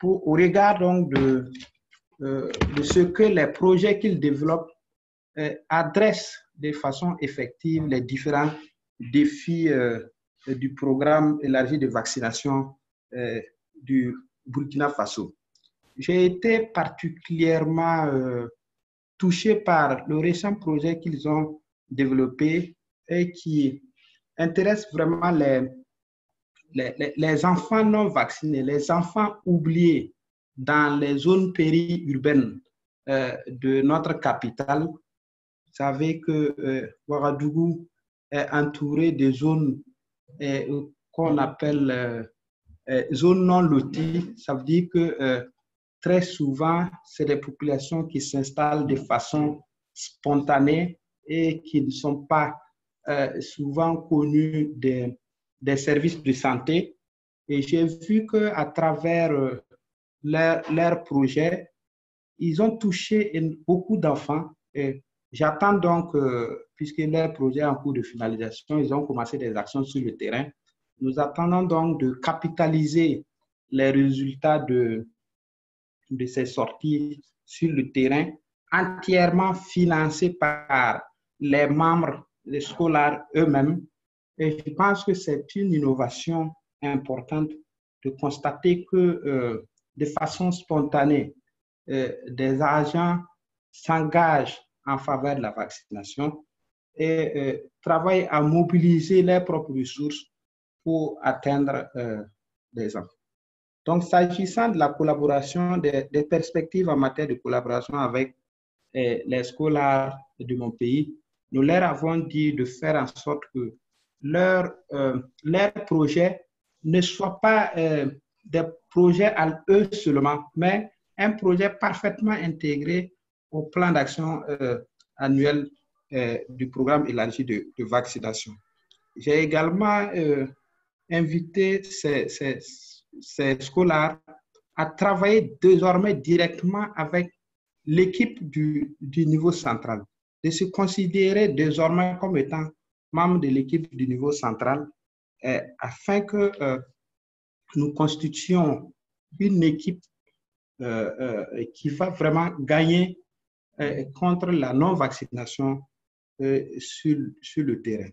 au regard donc de ce que les projets qu'ils développent adressent de façon effective les différents défis du programme élargi de vaccination du Burkina Faso. J'ai été particulièrement touché par le récent projet qu'ils ont développé et qui intéresse vraiment les enfants non vaccinés, les enfants oubliés dans les zones périurbaines de notre capitale. Vous savez que Ouagadougou est entouré de zones qu'on appelle zones non loties. Ça veut dire que très souvent, c'est des populations qui s'installent de façon spontanée et qui ne sont pas souvent connues des services de santé. Et j'ai vu qu'à travers leur projet, ils ont touché beaucoup d'enfants. J'attends donc, puisque leur projet est en cours de finalisation, ils ont commencé des actions sur le terrain. Nous attendons donc de capitaliser les résultats de ces sorties sur le terrain, entièrement financées par les membres des scolaires eux-mêmes. Et je pense que c'est une innovation importante de constater que de façon spontanée, des agents s'engagent en faveur de la vaccination et travaillent à mobiliser leurs propres ressources pour atteindre les enfants. Donc, s'agissant de la collaboration, des perspectives en matière de collaboration avec les scolaires de mon pays, nous leur avons dit de faire en sorte que leur projet ne soit pas des projets à eux seulement, mais un projet parfaitement intégré au plan d'action annuel du programme élargi de vaccination. J'ai également invité ces scolaires à travailler désormais directement avec l'équipe du niveau central, de se considérer désormais comme étant membre de l'équipe du niveau central afin que nous constituions une équipe qui va vraiment gagner contre la non-vaccination sur le terrain.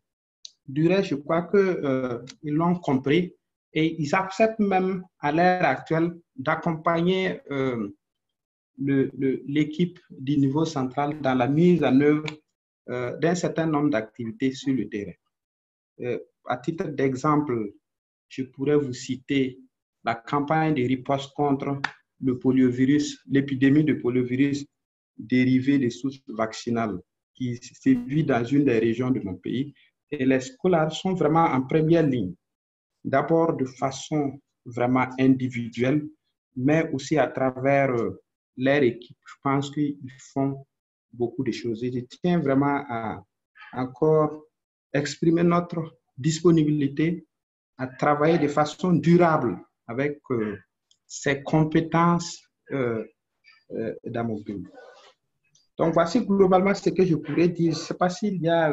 Du reste, je crois qu'ils l'ont compris et ils acceptent même à l'heure actuelle d'accompagner l'équipe du niveau central dans la mise en œuvre d'un certain nombre d'activités sur le terrain. À titre d'exemple, je pourrais vous citer la campagne de riposte contre le poliovirus, l'épidémie de poliovirus dérivée des sources vaccinales qui sévit dans une des régions de mon pays. Et les scolaires sont vraiment en première ligne, d'abord de façon vraiment individuelle, mais aussi à travers leur équipe. Je pense qu'ils font beaucoup de choses. Et je tiens vraiment à encore exprimer notre disponibilité à travailler de façon durable avec ces compétences dans mon pays. Donc, voici globalement ce que je pourrais dire. Je ne sais pas s'il y a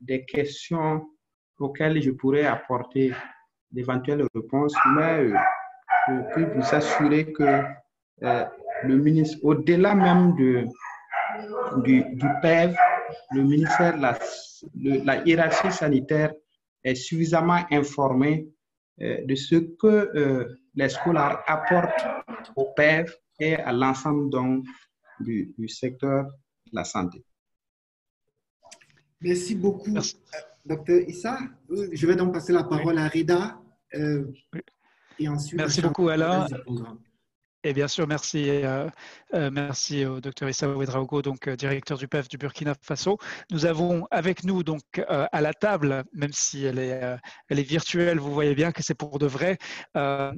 des questions auxquelles je pourrais apporter d'éventuelles réponses, mais je peux vous assurer que le ministre, au-delà même du PEV, le ministère de la la hiérarchie sanitaire est suffisamment informée de ce que les scolaires apportent au PEV et à l'ensemble du secteur de la santé. Merci beaucoup, Merci. Dr Issa. Je vais donc passer la parole à Reda et ensuite Merci à beaucoup, Alain. du programme. Et bien sûr, merci au Dr Issa Ouedraogo, donc directeur du PEV du Burkina Faso. Nous avons avec nous donc à la table, même si elle est virtuelle, vous voyez bien que c'est pour de vrai,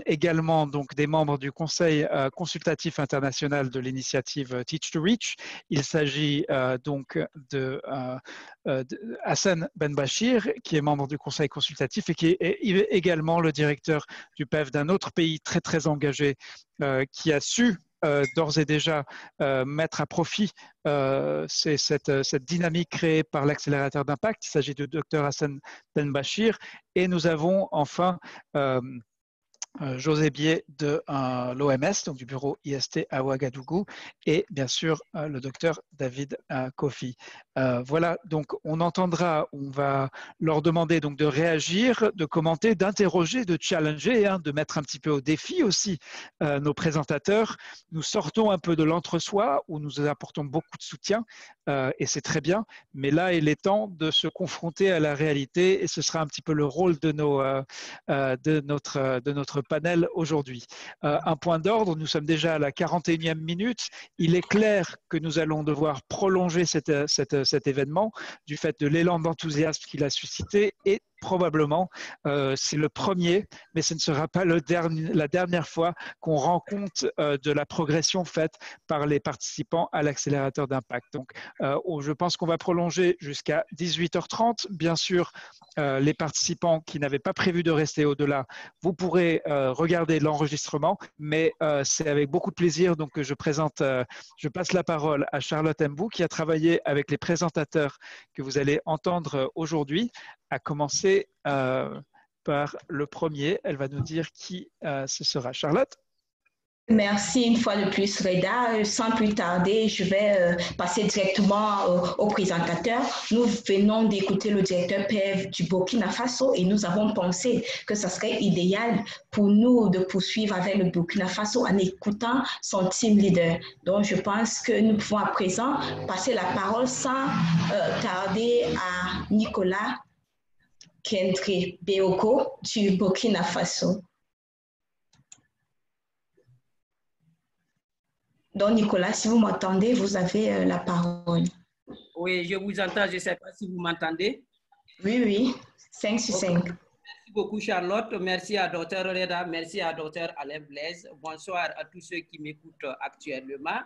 également donc des membres du Conseil consultatif international de l'initiative Teach to Reach. Il s'agit donc de Hassan Ben Bachir, qui est membre du Conseil consultatif et qui est également le directeur du PEV d'un autre pays très très engagé qui a su d'ores et déjà mettre à profit cette dynamique créée par l'accélérateur d'impact. Il s'agit de Dr Hassan Ben Bachir. Et nous avons enfin José Bié de l'OMS, donc du bureau IST à Ouagadougou, et bien sûr le docteur David Kofi. Voilà, donc on va leur demander donc de réagir, de commenter, d'interroger, de challenger, de mettre un petit peu au défi aussi nos présentateurs. Nous sortons un peu de l'entre-soi où nous apportons beaucoup de soutien et c'est très bien, mais là il est temps de se confronter à la réalité et ce sera un petit peu le rôle de notre panel aujourd'hui. Un point d'ordre, nous sommes déjà à la 41e minute. Il est clair que nous allons devoir prolonger cet événement du fait de l'élan d'enthousiasme qu'il a suscité et probablement, c'est le premier, mais ce ne sera pas la dernière fois qu'on rend compte de la progression faite par les participants à l'accélérateur d'impact. Donc, je pense qu'on va prolonger jusqu'à 18h30. Bien sûr, les participants qui n'avaient pas prévu de rester au-delà, vous pourrez regarder l'enregistrement, mais c'est avec beaucoup de plaisir donc, que je passe la parole à Charlotte Mbou, qui a travaillé avec les présentateurs que vous allez entendre aujourd'hui, à commencer par le premier. Elle va nous dire qui ce sera. Charlotte? Merci une fois de plus, Reda. Sans plus tarder, je vais passer directement au présentateur. Nous venons d'écouter le directeur PEV du Burkina Faso et nous avons pensé que ce serait idéal pour nous de poursuivre avec le Burkina Faso en écoutant son team leader. Donc, je pense que nous pouvons à présent passer la parole sans tarder à Nicolas Kendré Beoko du Burkina Faso. Donc, Nicolas, si vous m'entendez, vous avez la parole. Oui, je vous entends. Je ne sais pas si vous m'entendez. Oui, 5 sur 5. Merci beaucoup, Charlotte. Merci à Dr Reda. Merci à Dr Alain Blaise. Bonsoir à tous ceux qui m'écoutent actuellement.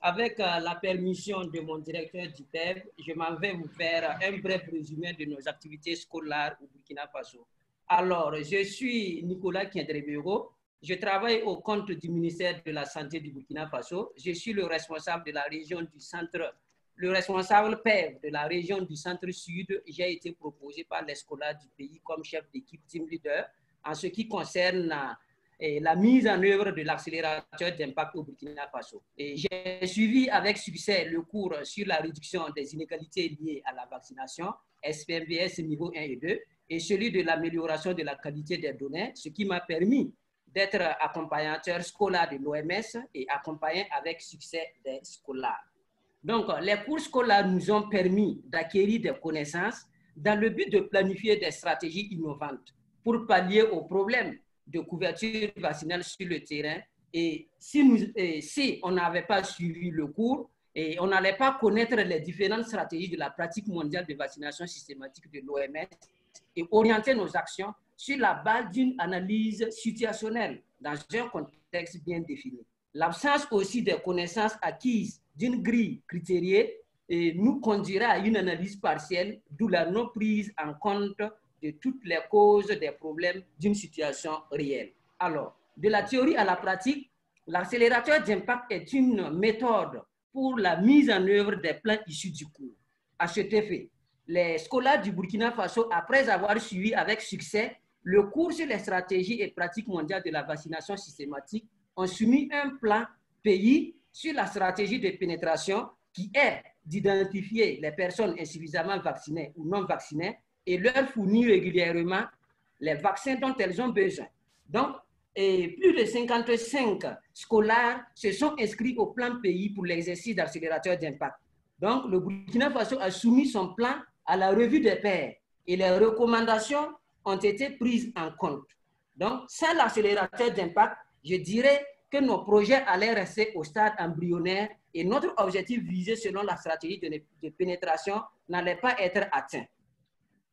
Avec la permission de mon directeur du PEV, je m'en vais vous faire un bref résumé de nos activités scolaires au Burkina Faso. Alors, je suis Nicolas Kendré-Beoko. Je travaille au compte du ministère de la Santé du Burkina Faso. Je suis le responsable de la région du centre, le responsable PEV de la région du centre-sud. J'ai été proposé par les scolaires du pays comme chef d'équipe team leader en ce qui concerne la mise en œuvre de l'accélérateur d'impact au Burkina Faso. J'ai suivi avec succès le cours sur la réduction des inégalités liées à la vaccination, SPMVS niveau 1 et 2, et celui de l'amélioration de la qualité des données, ce qui m'a permis d'être accompagnateur scolaire de l'OMS et accompagné avec succès des scolaires. Donc, les cours scolaires nous ont permis d'acquérir des connaissances dans le but de planifier des stratégies innovantes pour pallier aux problèmes de couverture vaccinale sur le terrain. Et si on n'avait pas suivi le cours, et on n'allait pas connaître les différentes stratégies de la pratique mondiale de vaccination systématique de l'OMS et orienter nos actions sur la base d'une analyse situationnelle dans un contexte bien défini. L'absence aussi des connaissances acquises d'une grille critériée nous conduira à une analyse partielle, d'où la non prise en compte de toutes les causes des problèmes d'une situation réelle. Alors, de la théorie à la pratique, l'accélérateur d'impact est une méthode pour la mise en œuvre des plans issus du cours. À cet effet, les scolaires du Burkina Faso, après avoir suivi avec succès le cours sur les stratégies et pratiques mondiales de la vaccination systématique, ont soumis un plan pays sur la stratégie de pénétration qui est d'identifier les personnes insuffisamment vaccinées ou non vaccinées et leur fournir régulièrement les vaccins dont elles ont besoin. Donc, plus de 55 scolaires se sont inscrits au plan pays pour l'exercice d'accélérateur d'impact. Donc, le Burkina Faso a soumis son plan à la revue des pairs et les recommandations ont été prises en compte. Donc, sans l'accélérateur d'impact, je dirais que nos projets allaient rester au stade embryonnaire et notre objectif visé selon la stratégie de pénétration n'allait pas être atteint.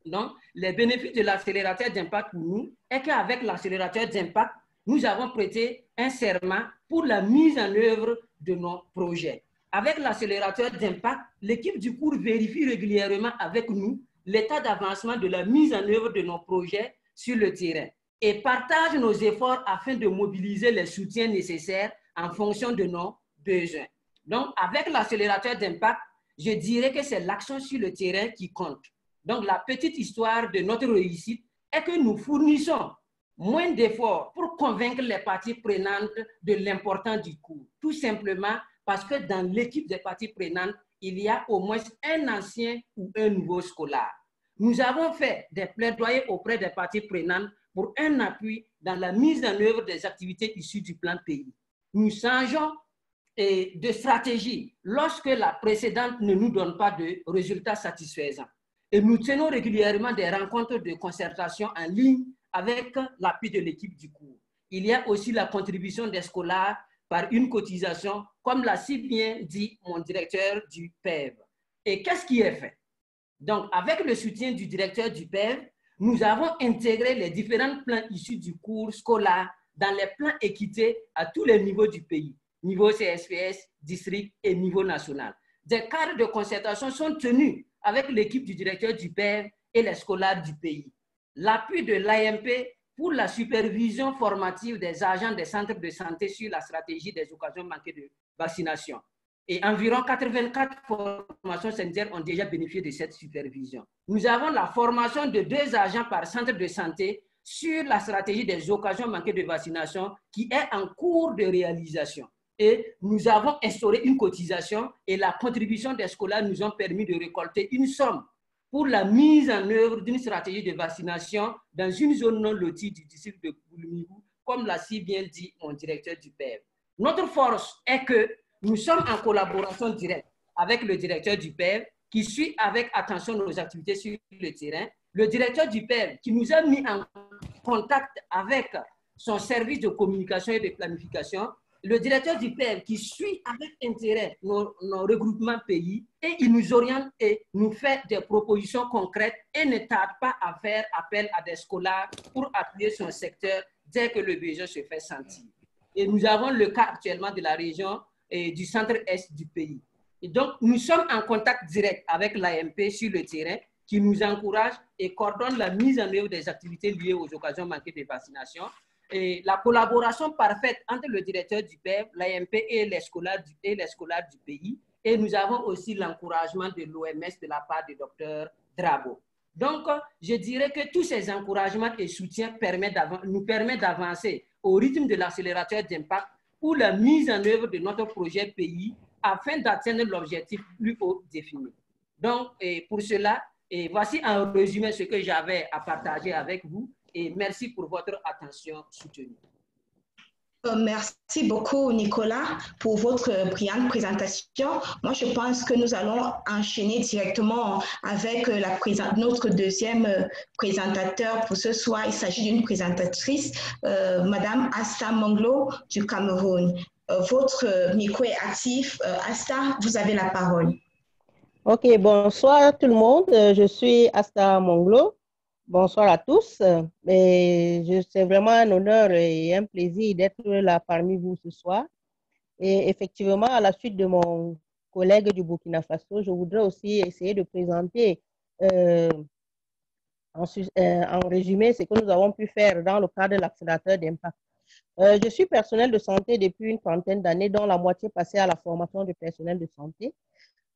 Donc, les bénéfices de l'accélérateur d'impact pour nous est qu'avec l'accélérateur d'impact, nous avons prêté un serment pour la mise en œuvre de nos projets. Avec l'accélérateur d'impact, l'équipe du cours vérifie régulièrement avec nous l'état d'avancement de la mise en œuvre de nos projets sur le terrain et partage nos efforts afin de mobiliser les soutiens nécessaires en fonction de nos besoins. Donc, avec l'accélérateur d'impact, je dirais que c'est l'action sur le terrain qui compte. Donc, la petite histoire de notre réussite est que nous fournissons moins d'efforts pour convaincre les parties prenantes de l'importance du cours. Tout simplement parce que dans l'équipe des parties prenantes, il y a au moins un ancien ou un nouveau scolaire. Nous avons fait des plaidoyers auprès des parties prenantes pour un appui dans la mise en œuvre des activités issues du plan pays. Nous changeons de stratégie lorsque la précédente ne nous donne pas de résultats satisfaisants. Et nous tenons régulièrement des rencontres de concertation en ligne avec l'appui de l'équipe du cours. Il y a aussi la contribution des scolaires par une cotisation, comme l'a si bien dit mon directeur du PEV. Et qu'est-ce qui est fait? Donc, avec le soutien du directeur du PEV, nous avons intégré les différents plans issus du cours scolaire dans les plans équité à tous les niveaux du pays, niveau CSPS, district et niveau national. Des cadres de concertation sont tenus avec l'équipe du directeur du PEV et les scolaires du pays. L'appui de l'AMP pour la supervision formative des agents des centres de santé sur la stratégie des occasions manquées de vaccination. Et environ 84 formations sanitaires ont déjà bénéficié de cette supervision. Nous avons la formation de 2 agents par centre de santé sur la stratégie des occasions manquées de vaccination qui est en cours de réalisation. Et nous avons instauré une cotisation et la contribution des scolaires nous ont permis de récolter une somme pour la mise en œuvre d'une stratégie de vaccination dans une zone non lotie du district de Boulmigou, comme l'a si bien dit mon directeur du PEV. Notre force est que nous sommes en collaboration directe avec le directeur du PEV qui suit avec attention nos activités sur le terrain, le directeur du PEV qui nous a mis en contact avec son service de communication et de planification, le directeur du PEV qui suit avec intérêt nos regroupements pays et il nous oriente et nous fait des propositions concrètes et ne tarde pas à faire appel à des scolaires pour appuyer son secteur dès que le besoin se fait sentir. Et nous avons le cas actuellement de la région et du centre-est du pays. Et donc, nous sommes en contact direct avec l'AMP sur le terrain qui nous encourage et coordonne la mise en œuvre des activités liées aux occasions manquées de vaccination. Et la collaboration parfaite entre le directeur du PEV, l'AMP et les scolaires du pays. Et nous avons aussi l'encouragement de l'OMS de la part du docteur Drago. Donc, je dirais que tous ces encouragements et soutiens nous permettent d'avancer au rythme de l'accélérateur d'impact pour la mise en œuvre de notre projet pays afin d'atteindre l'objectif plus haut défini. Donc, pour cela, voici en résumé ce que j'avais à partager avec vous. Et merci pour votre attention soutenue. Merci beaucoup, Nicolas, pour votre brillante présentation. Moi, je pense que nous allons enchaîner directement avec notre deuxième présentateur pour ce soir. Il s'agit d'une présentatrice, Madame Asta Monglo du Cameroun. Votre micro est actif. Asta, vous avez la parole. OK, bonsoir tout le monde. Je suis Asta Monglo. Bonsoir à tous. C'est vraiment un honneur et un plaisir d'être là parmi vous ce soir. Et effectivement, à la suite de mon collègue du Burkina Faso, je voudrais aussi essayer de présenter en résumé ce que nous avons pu faire dans le cadre de l'accélérateur d'impact. Je suis personnel de santé depuis une trentaine d'années, dont la moitié passée à la formation du personnel de santé.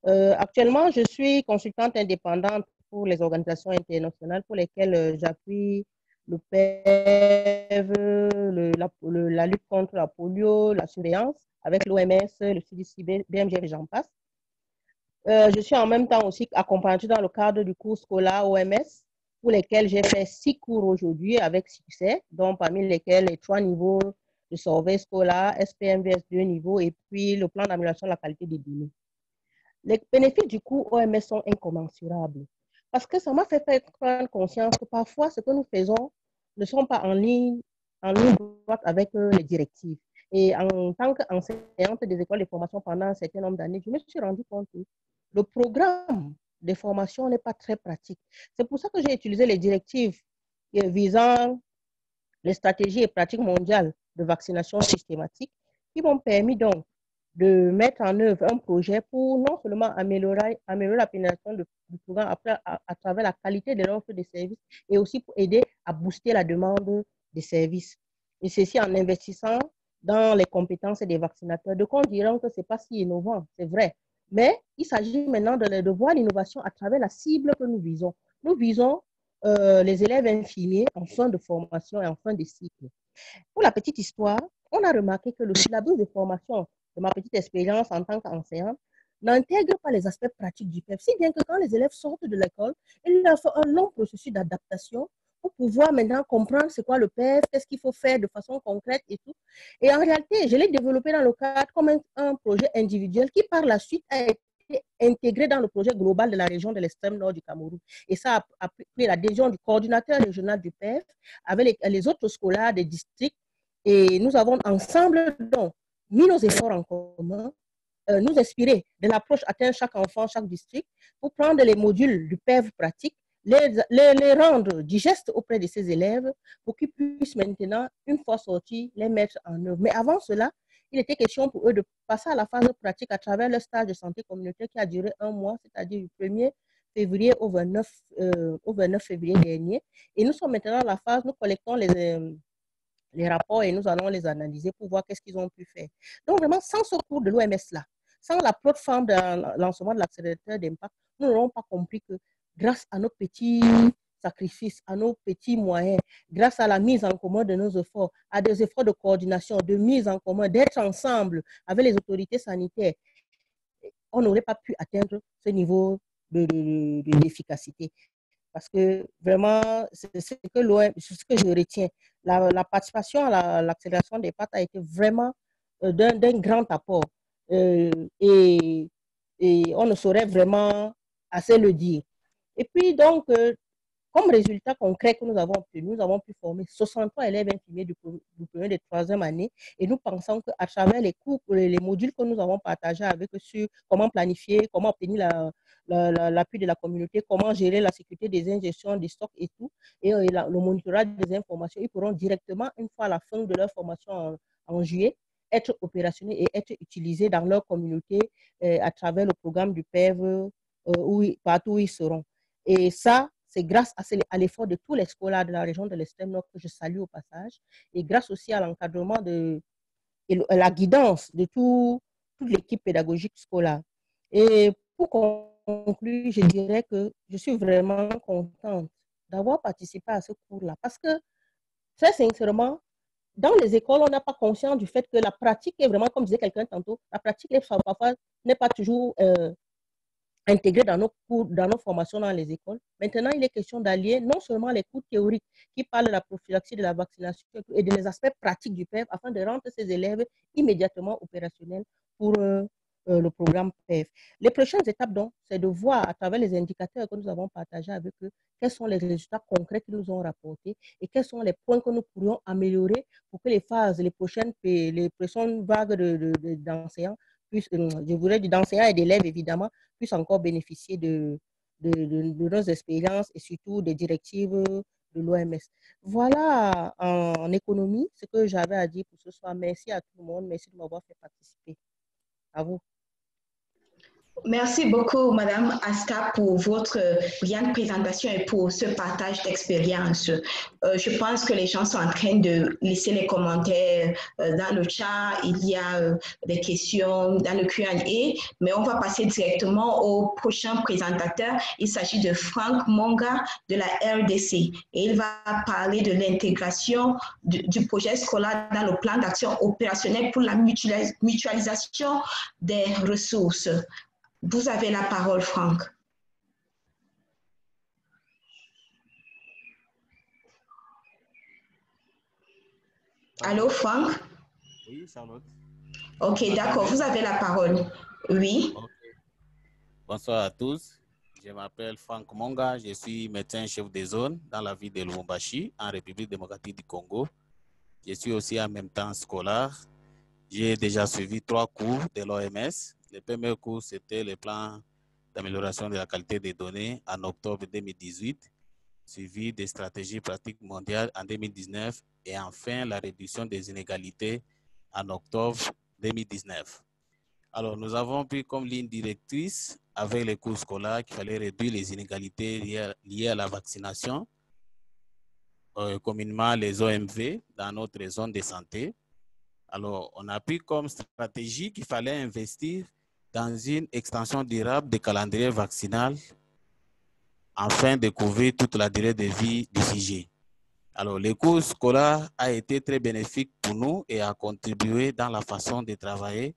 Actuellement, je suis consultante indépendante pour les organisations internationales pour lesquelles j'appuie le PEV, la lutte contre la polio, la surveillance avec l'OMS, le CDC, BMG et j'en passe. Je suis en même temps aussi accompagnatrice dans le cadre du cours scolaire OMS, pour lesquels j'ai fait 6 cours aujourd'hui avec succès, dont parmi lesquels les 3 niveaux de surveille scolaire, SPMVS 2 niveaux, et puis le plan d'amélioration de la qualité des données. Les bénéfices du cours OMS sont incommensurables, parce que ça m'a fait prendre conscience que parfois, ce que nous faisons ne sont pas en ligne droite avec les directives. Et en tant qu'enseignante des écoles de formation pendant un certain nombre d'années, je me suis rendu compte que le programme de formation n'est pas très pratique. C'est pour ça que j'ai utilisé les directives visant les stratégies et pratiques mondiales de vaccination systématique qui m'ont permis donc de mettre en œuvre un projet pour non seulement améliorer la pénétration du programme à travers la qualité de l'offre de services et aussi pour aider à booster la demande des services. Et ceci en investissant dans les compétences des vaccinateurs. Donc, on dirait que ce n'est pas si innovant, c'est vrai. Mais il s'agit maintenant de voir l'innovation à travers la cible que nous visons. Nous visons les élèves infirmiers en fin de formation et en fin de cycle. Pour la petite histoire, on a remarqué que le syllabus de formation de ma petite expérience en tant qu'enseignante n'intègre pas les aspects pratiques du PEV, si bien que quand les élèves sortent de l'école, il leur faut un long processus d'adaptation pour pouvoir maintenant comprendre c'est quoi le PEV, qu'est-ce qu'il faut faire de façon concrète et tout. Et en réalité, je l'ai développé dans le cadre comme un projet individuel qui par la suite a été intégré dans le projet global de la région de l'extrême nord du Cameroun. Et ça a pris l'adhésion du coordinateur régional du PEV avec les autres scolaires des districts. Et nous avons ensemble donc mis nos efforts en commun, nous inspirer de l'approche atteint chaque enfant, chaque district, pour prendre les modules du PEV pratique, les rendre digestes auprès de ces élèves pour qu'ils puissent maintenant, une fois sortis, les mettre en œuvre. Mais avant cela, il était question pour eux de passer à la phase pratique à travers le stage de santé communautaire qui a duré 1 mois, c'est-à-dire du 1er février au 29 février dernier. Et nous sommes maintenant dans la phase, nous collectons les rapports et nous allons les analyser pour voir qu'est-ce qu'ils ont pu faire. Donc vraiment, sans ce cours de l'OMS-là, sans la plateforme de lancement de l'accélérateur d'impact, nous n'aurons pas compris que grâce à nos petits sacrifices, à nos petits moyens, grâce à la mise en commun de nos efforts, à des efforts de coordination, de mise en commun, d'être ensemble avec les autorités sanitaires, on n'aurait pas pu atteindre ce niveau d'efficacité. Parce que vraiment, c'est ce que je retiens. La participation à l'accélération des PAT a été vraiment d'un grand apport. Et on ne saurait vraiment assez le dire. Et puis donc, comme résultat concret que nous avons obtenu, nous avons pu former 63 élèves infirmiers du premier et de troisième année. Et nous pensons qu'à travers les cours, les modules que nous avons partagés avec eux sur comment planifier, comment obtenir l'appui de la communauté, comment gérer la sécurité des ingestions, des stocks et tout, et le monitorage des informations, ils pourront directement, une fois à la fin de leur formation en juillet, être opérationnels et être utilisés dans leur communauté à travers le programme du PEV partout où ils seront. Et ça, c'est grâce à l'effort de tous les scolaires de la région de l'extrême nord que je salue au passage, et grâce aussi à l'encadrement et la guidance de toute l'équipe pédagogique scolaire. Et pour conclure, je dirais que je suis vraiment contente d'avoir participé à ce cours-là, parce que, très sincèrement, dans les écoles, on n'a pas conscience du fait que la pratique est vraiment, comme disait quelqu'un tantôt, la pratique parfois n'est pas toujours intégrés dans nos cours, dans nos formations dans les écoles. Maintenant, il est question d'allier non seulement les cours théoriques qui parlent de la prophylaxie, de la vaccination et des aspects pratiques du PEV afin de rendre ces élèves immédiatement opérationnels pour le programme PEV. Les prochaines étapes, donc, c'est de voir à travers les indicateurs que nous avons partagés avec eux quels sont les résultats concrets qu'ils nous ont rapportés et quels sont les points que nous pourrions améliorer pour que les prochaines vagues d'enseignants je voudrais dire d'enseignants et d'élèves, évidemment, puissent encore bénéficier de nos expériences et surtout des directives de l'OMS. Voilà en économie ce que j'avais à dire pour ce soir. Merci à tout le monde. Merci de m'avoir fait participer. À vous. Merci beaucoup, Madame Aska, pour votre brillante présentation et pour ce partage d'expérience. Je pense que les gens sont en train de laisser les commentaires dans le chat. Il y a des questions dans le Q&A, mais on va passer directement au prochain présentateur. Il s'agit de Franck Monga de la RDC et il va parler de l'intégration du projet scolaire dans le plan d'action opérationnel pour la mutualisation des ressources. Vous avez la parole, Franck. Allô, Franck? Oui, Charlotte. Ok, d'accord, vous avez la parole. Oui. Okay. Bonsoir à tous. Je m'appelle Franck Monga. Je suis médecin-chef de zone dans la ville de Lubumbashi, en République démocratique du Congo. Je suis aussi en même temps scolaire. J'ai déjà suivi 3 cours de l'OMS. Le premier cours, c'était le plan d'amélioration de la qualité des données en octobre 2018, suivi des stratégies pratiques mondiales en 2019 et enfin la réduction des inégalités en octobre 2019. Alors, nous avons pris comme ligne directrice avec les cours scolaires qu'il fallait réduire les inégalités liées à la vaccination, communément les OMV, dans notre zone de santé. Alors, on a pris comme stratégie qu'il fallait investir dans une extension durable des calendriers vaccinal afin de couvrir toute la durée de vie du sujet. Alors, le cours scolaire a été très bénéfique pour nous et a contribué dans la façon de travailler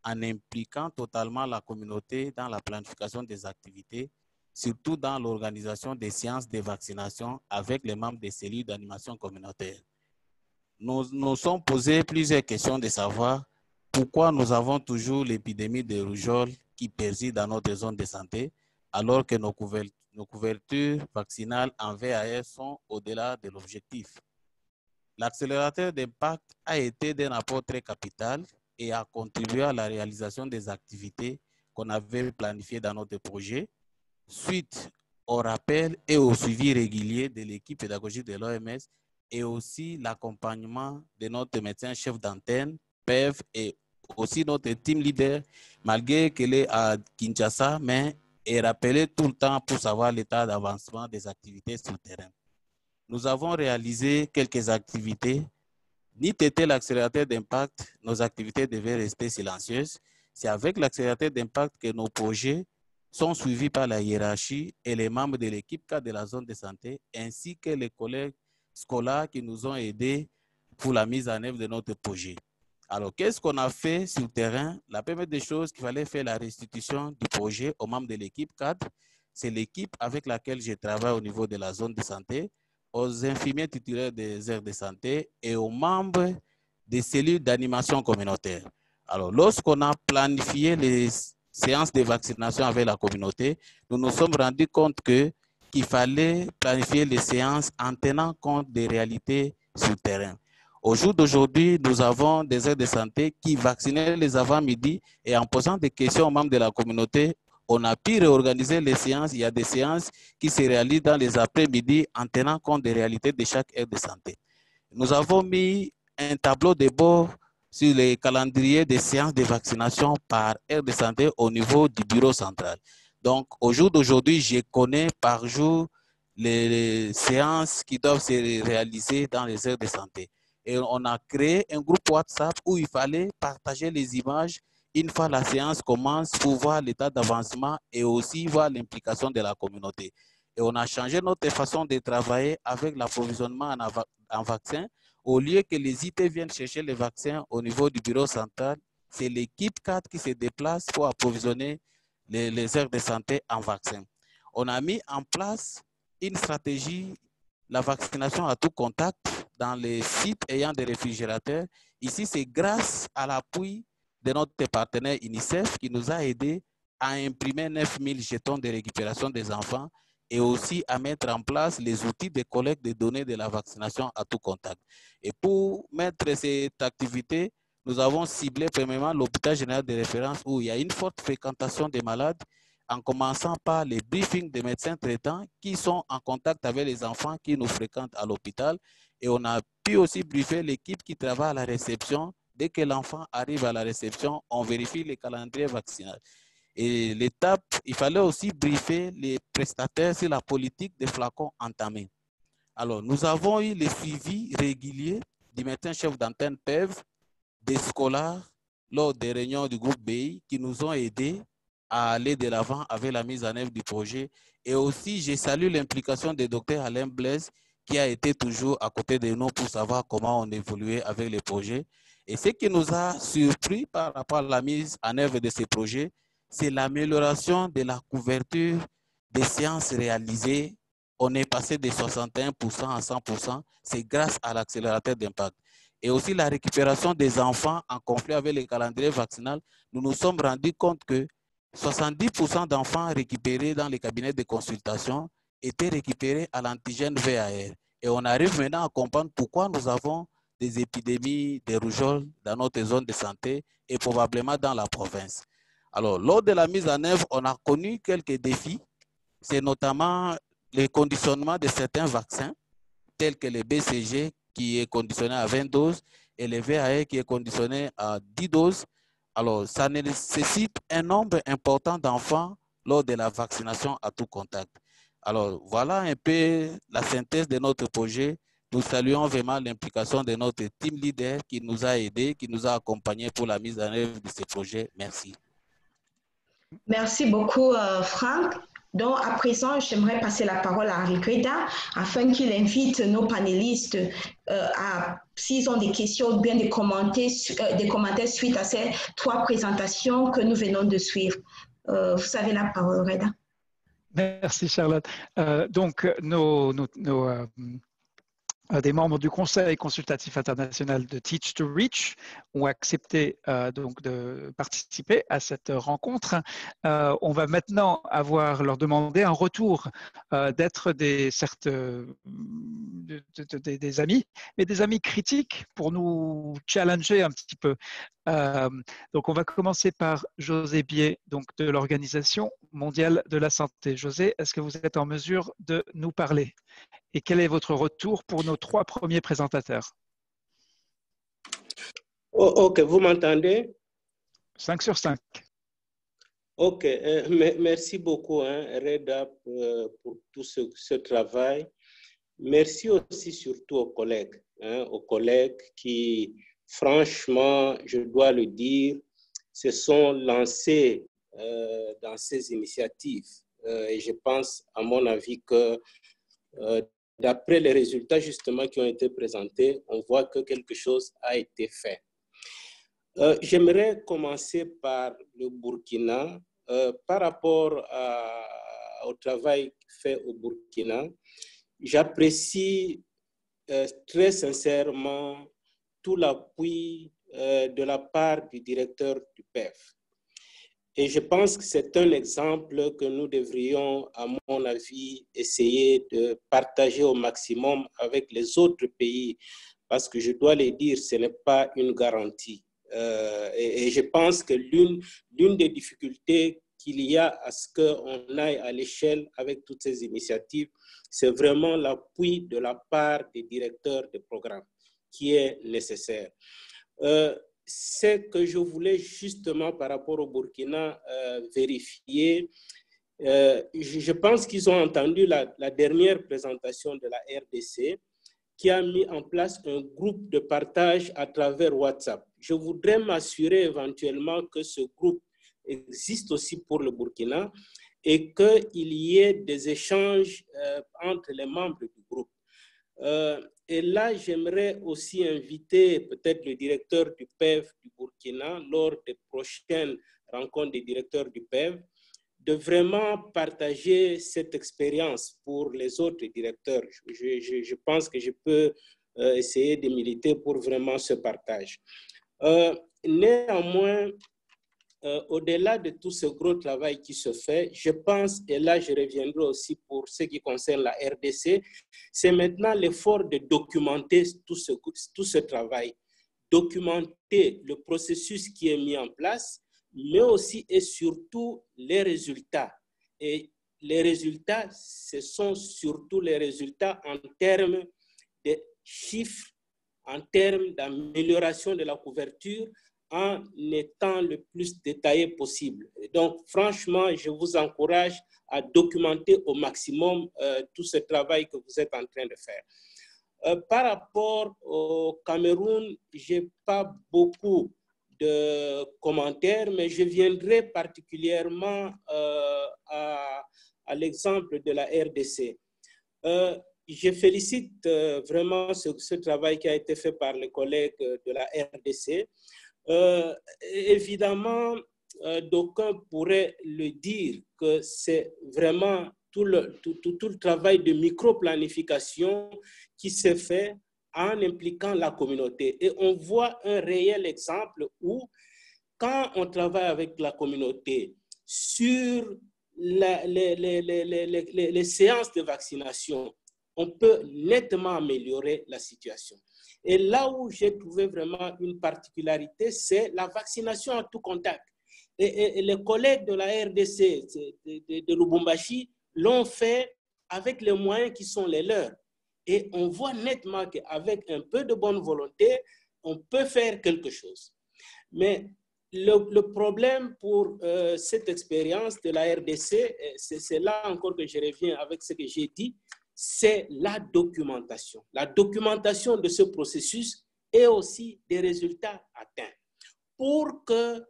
en impliquant totalement la communauté dans la planification des activités, surtout dans l'organisation des séances de vaccination avec les membres des cellules d'animation communautaire. Nous nous sommes posé plusieurs questions de savoir pourquoi nous avons toujours l'épidémie de rougeole qui persiste dans notre zone de santé, alors que nos couvertures vaccinales en VAS sont au-delà de l'objectif. L'accélérateur d'impact a été d'un apport très capital et a contribué à la réalisation des activités qu'on avait planifiées dans notre projet, suite au rappel et au suivi régulier de l'équipe pédagogique de l'OMS et aussi l'accompagnement de notre médecin chef d'antenne, PEV, et aussi notre team leader, malgré qu'elle est à Kinshasa, mais est rappelé tout le temps pour savoir l'état d'avancement des activités sur le terrain. Nous avons réalisé quelques activités. Ni était l'accélérateur d'impact, nos activités devaient rester silencieuses. C'est avec l'accélérateur d'impact que nos projets sont suivis par la hiérarchie et les membres de l'équipe cadre de la zone de santé, ainsi que les collègues scolaires qui nous ont aidés pour la mise en œuvre de notre projet. Alors, qu'est-ce qu'on a fait sur le terrain? La première des choses qu'il fallait faire, la restitution du projet aux membres de l'équipe cadre. C'est l'équipe avec laquelle je travaille au niveau de la zone de santé, aux infirmiers titulaires des aires de santé et aux membres des cellules d'animation communautaire. Alors, lorsqu'on a planifié les séances de vaccination avec la communauté, nous nous sommes rendus compte qu'il fallait planifier les séances en tenant compte des réalités sur le terrain. Au jour d'aujourd'hui, nous avons des aires de santé qui vaccinaient les avant-midi et en posant des questions aux membres de la communauté, on a pu réorganiser les séances. Il y a des séances qui se réalisent dans les après-midi en tenant compte des réalités de chaque aire de santé. Nous avons mis un tableau de bord sur les calendriers des séances de vaccination par aire de santé au niveau du bureau central. Donc, au jour d'aujourd'hui, je connais par jour les séances qui doivent se réaliser dans les aires de santé. Et on a créé un groupe WhatsApp où il fallait partager les images une fois la séance commence pour voir l'état d'avancement et aussi voir l'implication de la communauté. Et on a changé notre façon de travailler avec l'approvisionnement en vaccins. Au lieu que les IT viennent chercher les vaccins au niveau du bureau central, c'est l'équipe 4 qui se déplace pour approvisionner les aires de santé en vaccins. On a mis en place une stratégie, la vaccination à tout contact dans les sites ayant des réfrigérateurs. Ici, c'est grâce à l'appui de notre partenaire UNICEF qui nous a aidés à imprimer 9000 jetons de récupération des enfants et aussi à mettre en place les outils de collecte des données de la vaccination à tout contact. Et pour mettre cette activité, nous avons ciblé premièrement l'hôpital général de référence où il y a une forte fréquentation des malades, en commençant par les briefings des médecins traitants qui sont en contact avec les enfants qui nous fréquentent à l'hôpital. Et on a pu aussi briefer l'équipe qui travaille à la réception. Dès que l'enfant arrive à la réception, on vérifie les calendriers vaccinaux. Et l'étape, il fallait aussi briefer les prestataires sur la politique des flacons entamés. Alors, nous avons eu le suivi régulier du médecin chef d'antenne PEV, des scolaires, lors des réunions du groupe BI qui nous ont aidés à aller de l'avant avec la mise en œuvre du projet. Et aussi, je salue l'implication du docteur Alain Blaise qui a été toujours à côté de nous pour savoir comment on évoluait avec les projets. Et ce qui nous a surpris par rapport à la mise en œuvre de ces projets, c'est l'amélioration de la couverture des séances réalisées. On est passé de 61% à 100%, c'est grâce à l'accélérateur d'impact. Et aussi la récupération des enfants en conflit avec le calendrier vaccinal. Nous nous sommes rendus compte que 70% d'enfants récupérés dans les cabinets de consultation étaient récupérés à l'antigène VAR. Et on arrive maintenant à comprendre pourquoi nous avons des épidémies de rougeole dans notre zone de santé et probablement dans la province. Alors, lors de la mise en œuvre, on a connu quelques défis. C'est notamment le conditionnement de certains vaccins, tels que le BCG, qui est conditionné à 20 doses, et le VAE, qui est conditionné à 10 doses. Alors, ça nécessite un nombre important d'enfants lors de la vaccination à tout contact. Alors, voilà un peu la synthèse de notre projet. Nous saluons vraiment l'implication de notre team leader qui nous a aidés, qui nous a accompagnés pour la mise en œuvre de ce projet. Merci. Merci beaucoup, Franck. Donc, à présent, j'aimerais passer la parole à Reda afin qu'il invite nos panélistes s'ils ont des questions ou bien des commentaires suite à ces 3 présentations que nous venons de suivre. Vous avez la parole, Reda. Merci, Charlotte. Donc, des membres du Conseil consultatif international de Teach to Reach ont accepté donc de participer à cette rencontre. On va maintenant leur demander un retour d'être des amis, mais des amis critiques pour nous challenger un petit peu. Donc, on va commencer par José Bié, donc de l'Organisation mondiale de la santé. José, est-ce que vous êtes en mesure de nous parler? Et quel est votre retour pour nos 3 premiers présentateurs? Ok, vous m'entendez? 5 sur 5. Ok, merci beaucoup, Reda, pour tout ce travail. Merci aussi surtout aux collègues qui, franchement, je dois le dire, se sont lancés dans ces initiatives. Et je pense, à mon avis, que d'après les résultats justement qui ont été présentés, on voit que quelque chose a été fait. J'aimerais commencer par le Burkina. Par rapport au travail fait au Burkina, j'apprécie très sincèrement tout l'appui de la part du directeur du PEV. Et je pense que c'est un exemple que nous devrions, à mon avis, essayer de partager au maximum avec les autres pays, parce que je dois le dire, ce n'est pas une garantie. Et je pense que l'une des difficultés qu'il y a à ce qu'on aille à l'échelle avec toutes ces initiatives, c'est vraiment l'appui de la part des directeurs de programmes qui est nécessaire. C'est que je voulais justement par rapport au Burkina vérifier. Je pense qu'ils ont entendu la dernière présentation de la RDC qui a mis en place un groupe de partage à travers WhatsApp. Je voudrais m'assurer éventuellement que ce groupe existe aussi pour le Burkina et qu'il y ait des échanges entre les membres du groupe. Et là, j'aimerais aussi inviter peut-être le directeur du PEV du Burkina lors des prochaines rencontres des directeurs du PEV de vraiment partager cette expérience pour les autres directeurs. Je pense que je peux essayer de militer pour vraiment ce partage. Néanmoins, au-delà de tout ce gros travail qui se fait, je pense, et là je reviendrai aussi pour ce qui concerne la RDC, c'est maintenant l'effort de documenter tout ce travail, documenter le processus qui est mis en place, mais aussi et surtout les résultats. Et les résultats, ce sont surtout les résultats en termes de chiffres, en termes d'amélioration de la couverture, en étant le plus détaillé possible. Et donc, franchement, je vous encourage à documenter au maximum tout ce travail que vous êtes en train de faire. Par rapport au Cameroun, je n'ai pas beaucoup de commentaires, mais je viendrai particulièrement à l'exemple de la RDC. Je félicite vraiment ce travail qui a été fait par les collègues de la RDC. Évidemment, d'aucuns pourraient le dire, que c'est vraiment tout le travail de micro-planification qui se fait en impliquant la communauté. Et on voit un réel exemple où, quand on travaille avec la communauté sur les séances de vaccination, on peut nettement améliorer la situation. Et là où j'ai trouvé vraiment une particularité, c'est la vaccination à tout contact. Et les collègues de la RDC de Lubumbashi l'ont fait avec les moyens qui sont les leurs. Et on voit nettement qu'avec un peu de bonne volonté, on peut faire quelque chose. Mais le problème pour cette expérience de la RDC, c'est là encore que je reviens avec ce que j'ai dit, c'est la documentation. La documentation de ce processus et aussi des résultats atteints. Pour que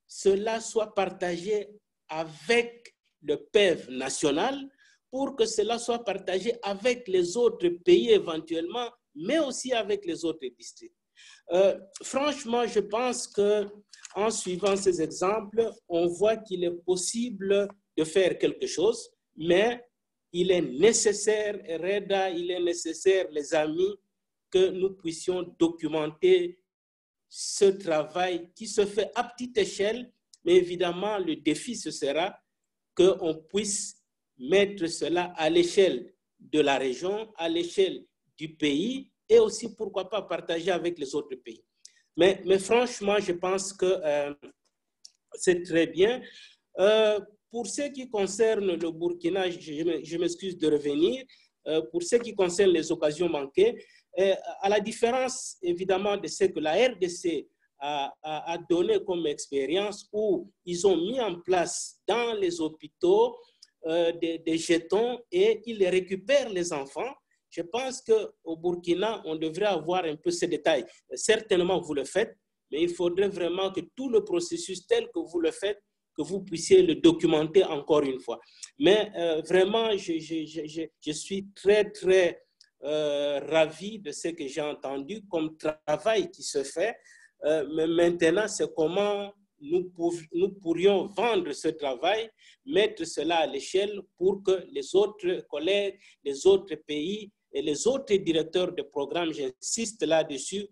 cela soit partagé avec le PEV national, pour que cela soit partagé avec les autres pays éventuellement, mais aussi avec les autres districts. Franchement, je pense qu'en suivant ces exemples, on voit qu'il est possible de faire quelque chose, mais il est nécessaire, Reda, il est nécessaire, les amis, que nous puissions documenter ce travail qui se fait à petite échelle, mais évidemment, le défi, ce sera qu'on puisse mettre cela à l'échelle de la région, à l'échelle du pays, et aussi, pourquoi pas, partager avec les autres pays. Mais franchement, je pense que c'est très bien. Pour ce qui concerne le Burkina, je m'excuse de revenir, pour ce qui concerne les occasions manquées, à la différence, évidemment, de ce que la RDC a donné comme expérience, où ils ont mis en place dans les hôpitaux des jetons et ils récupèrent les enfants. Je pense qu'au Burkina, on devrait avoir un peu ces détails. Certainement, vous le faites, mais il faudrait vraiment que tout le processus tel que vous le faites, que vous puissiez le documenter encore une fois. Mais vraiment, je suis très, très ravi de ce que j'ai entendu comme travail qui se fait. Mais maintenant, c'est comment nous pourrions vendre ce travail, mettre cela à l'échelle pour que les autres collègues, les autres pays et les autres directeurs de programmes, j'insiste là-dessus,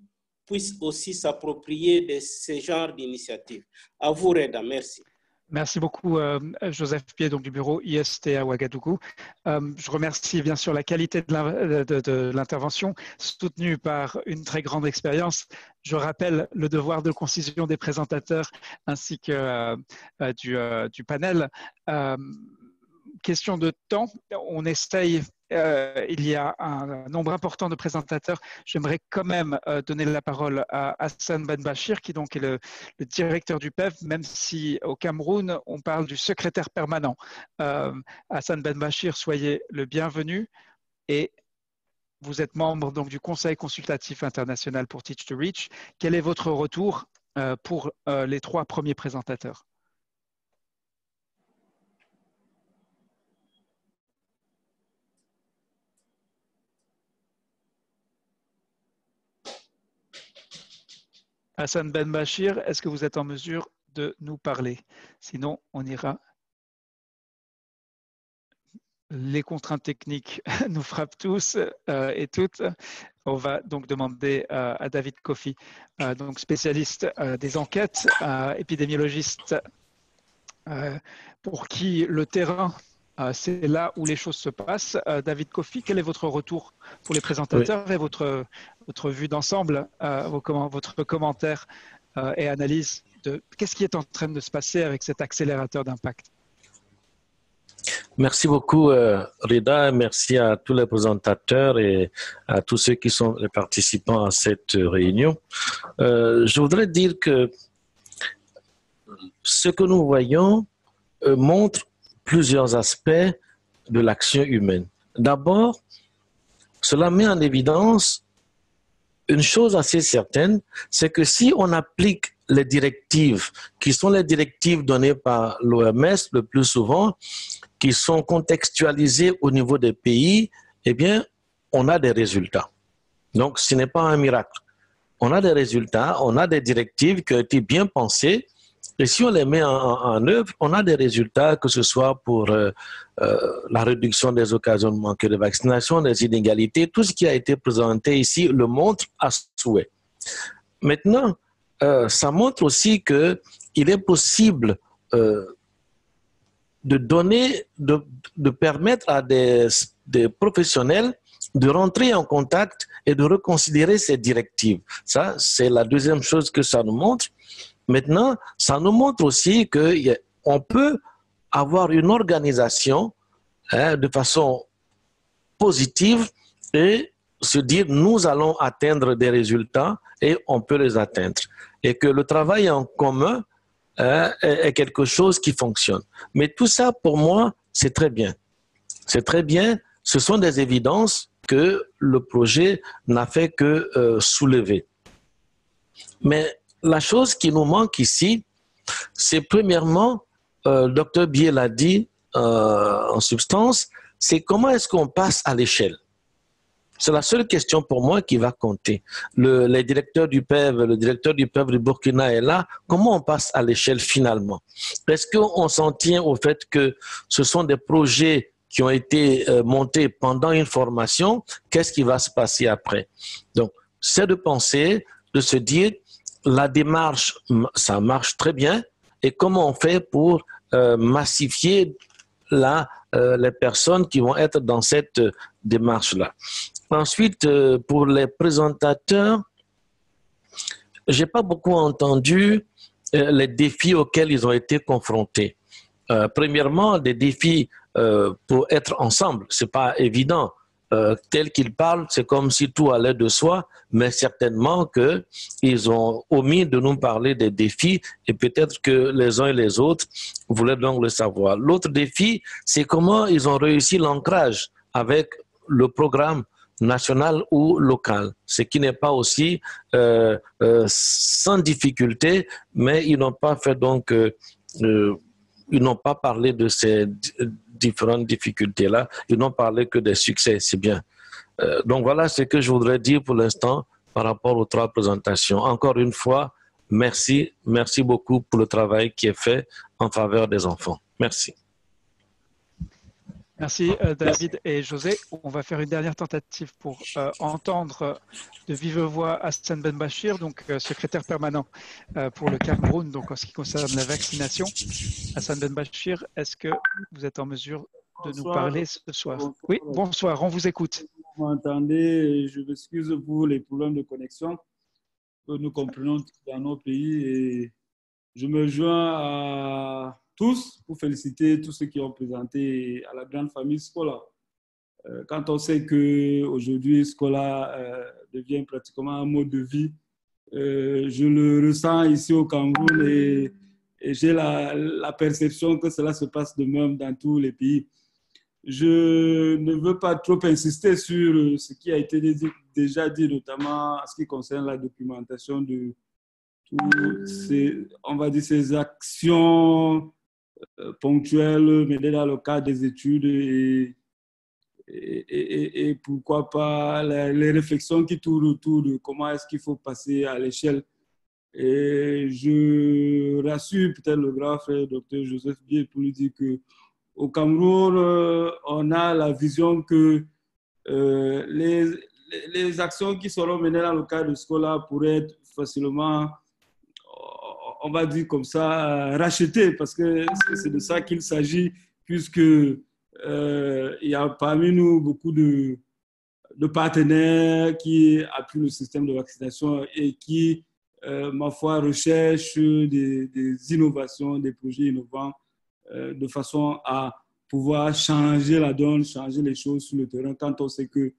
puissent aussi s'approprier de ce genre d'initiatives. À vous, Reda. Merci. Merci beaucoup, Joseph Pied, donc du bureau IST à Ouagadougou. Je remercie bien sûr la qualité de l'intervention, soutenue par une très grande expérience. Je rappelle le devoir de concision des présentateurs ainsi que du panel. Question de temps, on essaye. Il y a un nombre important de présentateurs. J'aimerais quand même donner la parole à Hassan Ben Bachir, qui donc est le directeur du PEV, même si au Cameroun, on parle du secrétaire permanent. Hassan Ben Bachir, soyez le bienvenu. Et vous êtes membre donc, du Conseil consultatif international pour Teach to Reach. Quel est votre retour pour les 3 premiers présentateurs ? Hassan Ben Bachir, est-ce que vous êtes en mesure de nous parler? Sinon, on ira. Les contraintes techniques nous frappent tous et toutes. On va donc demander à David Kofi, donc spécialiste des enquêtes, épidémiologiste, pour qui le terrain, c'est là où les choses se passent. David Kofi, quel est votre retour pour les présentateurs et votre vue d'ensemble, votre commentaire et analyse de qu'est-ce qui est en train de se passer avec cet accélérateur d'impact? Merci beaucoup, Reda. Merci à tous les présentateurs et à tous ceux qui sont les participants à cette réunion. Je voudrais dire que ce que nous voyons montre plusieurs aspects de l'action humaine. D'abord, cela met en évidence une chose assez certaine, c'est que si on applique les directives, qui sont les directives données par l'OMS le plus souvent, qui sont contextualisées au niveau des pays, eh bien, on a des résultats. Donc, ce n'est pas un miracle. On a des résultats, on a des directives qui ont été bien pensées Et si on les met en œuvre, on a des résultats, que ce soit pour la réduction des occasions de manquer de vaccination, des inégalités, tout ce qui a été présenté ici le montre à souhait. Maintenant, ça montre aussi qu'il est possible de donner, de permettre à des professionnels de rentrer en contact et de reconsidérer ces directives. Ça, c'est la deuxième chose que ça nous montre. Maintenant, ça nous montre aussi qu'on peut avoir une organisation de façon positive et se dire nous allons atteindre des résultats et on peut les atteindre. Et que le travail en commun est quelque chose qui fonctionne. Mais tout ça, pour moi, c'est très bien. C'est très bien. Ce sont des évidences que le projet n'a fait que soulever. Mais la chose qui nous manque ici, c'est premièrement, Dr Bié l'a dit en substance, c'est comment est-ce qu'on passe à l'échelle. C'est la seule question pour moi qui va compter. Le directeur du PEV du Burkina est là. Comment on passe à l'échelle finalement? Est-ce qu'on s'en tient au fait que ce sont des projets qui ont été montés pendant une formation? Qu'est-ce qui va se passer après? Donc, c'est de penser, de se dire, la démarche, ça marche très bien. Et comment on fait pour massifier les personnes qui vont être dans cette démarche-là? Ensuite, pour les présentateurs, je n'ai pas beaucoup entendu les défis auxquels ils ont été confrontés. Premièrement, des défis pour être ensemble, ce n'est pas évident. Tel qu'ils parlent, c'est comme si tout allait de soi, mais certainement qu'ils ont omis de nous parler des défis et peut-être que les uns et les autres voulaient donc le savoir. L'autre défi, c'est comment ils ont réussi l'ancrage avec le programme national ou local, ce qui n'est pas aussi sans difficulté, mais ils n'ont pas fait donc, ils n'ont pas parlé de ces différentes difficultés-là, ils n'ont parlé que des succès, c'est bien. Donc voilà ce que je voudrais dire pour l'instant par rapport aux trois présentations. Encore une fois, merci beaucoup pour le travail qui est fait en faveur des enfants. Merci. Merci David et José. On va faire une dernière tentative pour entendre de vive voix Hassan Ben Bachir, donc secrétaire permanent pour le Cameroun, donc en ce qui concerne la vaccination. Hassan Ben Bachir, est-ce que vous êtes en mesure de nous parler ce soir? Oui, bonsoir, on vous écoute. Vous m'entendez? Je m'excuse pour les problèmes de connexion que nous comprenons dans nos pays et je me joins à tous pour féliciter tous ceux qui ont présenté à la grande famille Scola. Quand on sait qu'aujourd'hui Scola devient pratiquement un mode de vie, je le ressens ici au Cameroun et j'ai la perception que cela se passe de même dans tous les pays. Je ne veux pas trop insister sur ce qui a été déjà dit, notamment en ce qui concerne la documentation de toutes ces, on va dire, ces actions ponctuelles menées dans le cadre des études et pourquoi pas les réflexions qui tournent autour de comment est-ce qu'il faut passer à l'échelle. Et je rassure peut-être le grand frère Dr Joseph Bié pour lui dire qu'au Cameroun, on a la vision que les actions qui seront menées dans le cadre de Scola pourraient être facilement, on va dire comme ça, rachetées, parce que c'est de ça qu'il s'agit, puisque il y a parmi nous beaucoup de partenaires qui appuient le système de vaccination et qui, ma foi, recherchent des innovations, des projets innovants de façon à pouvoir changer la donne, changer les choses sur le terrain quand on sait que,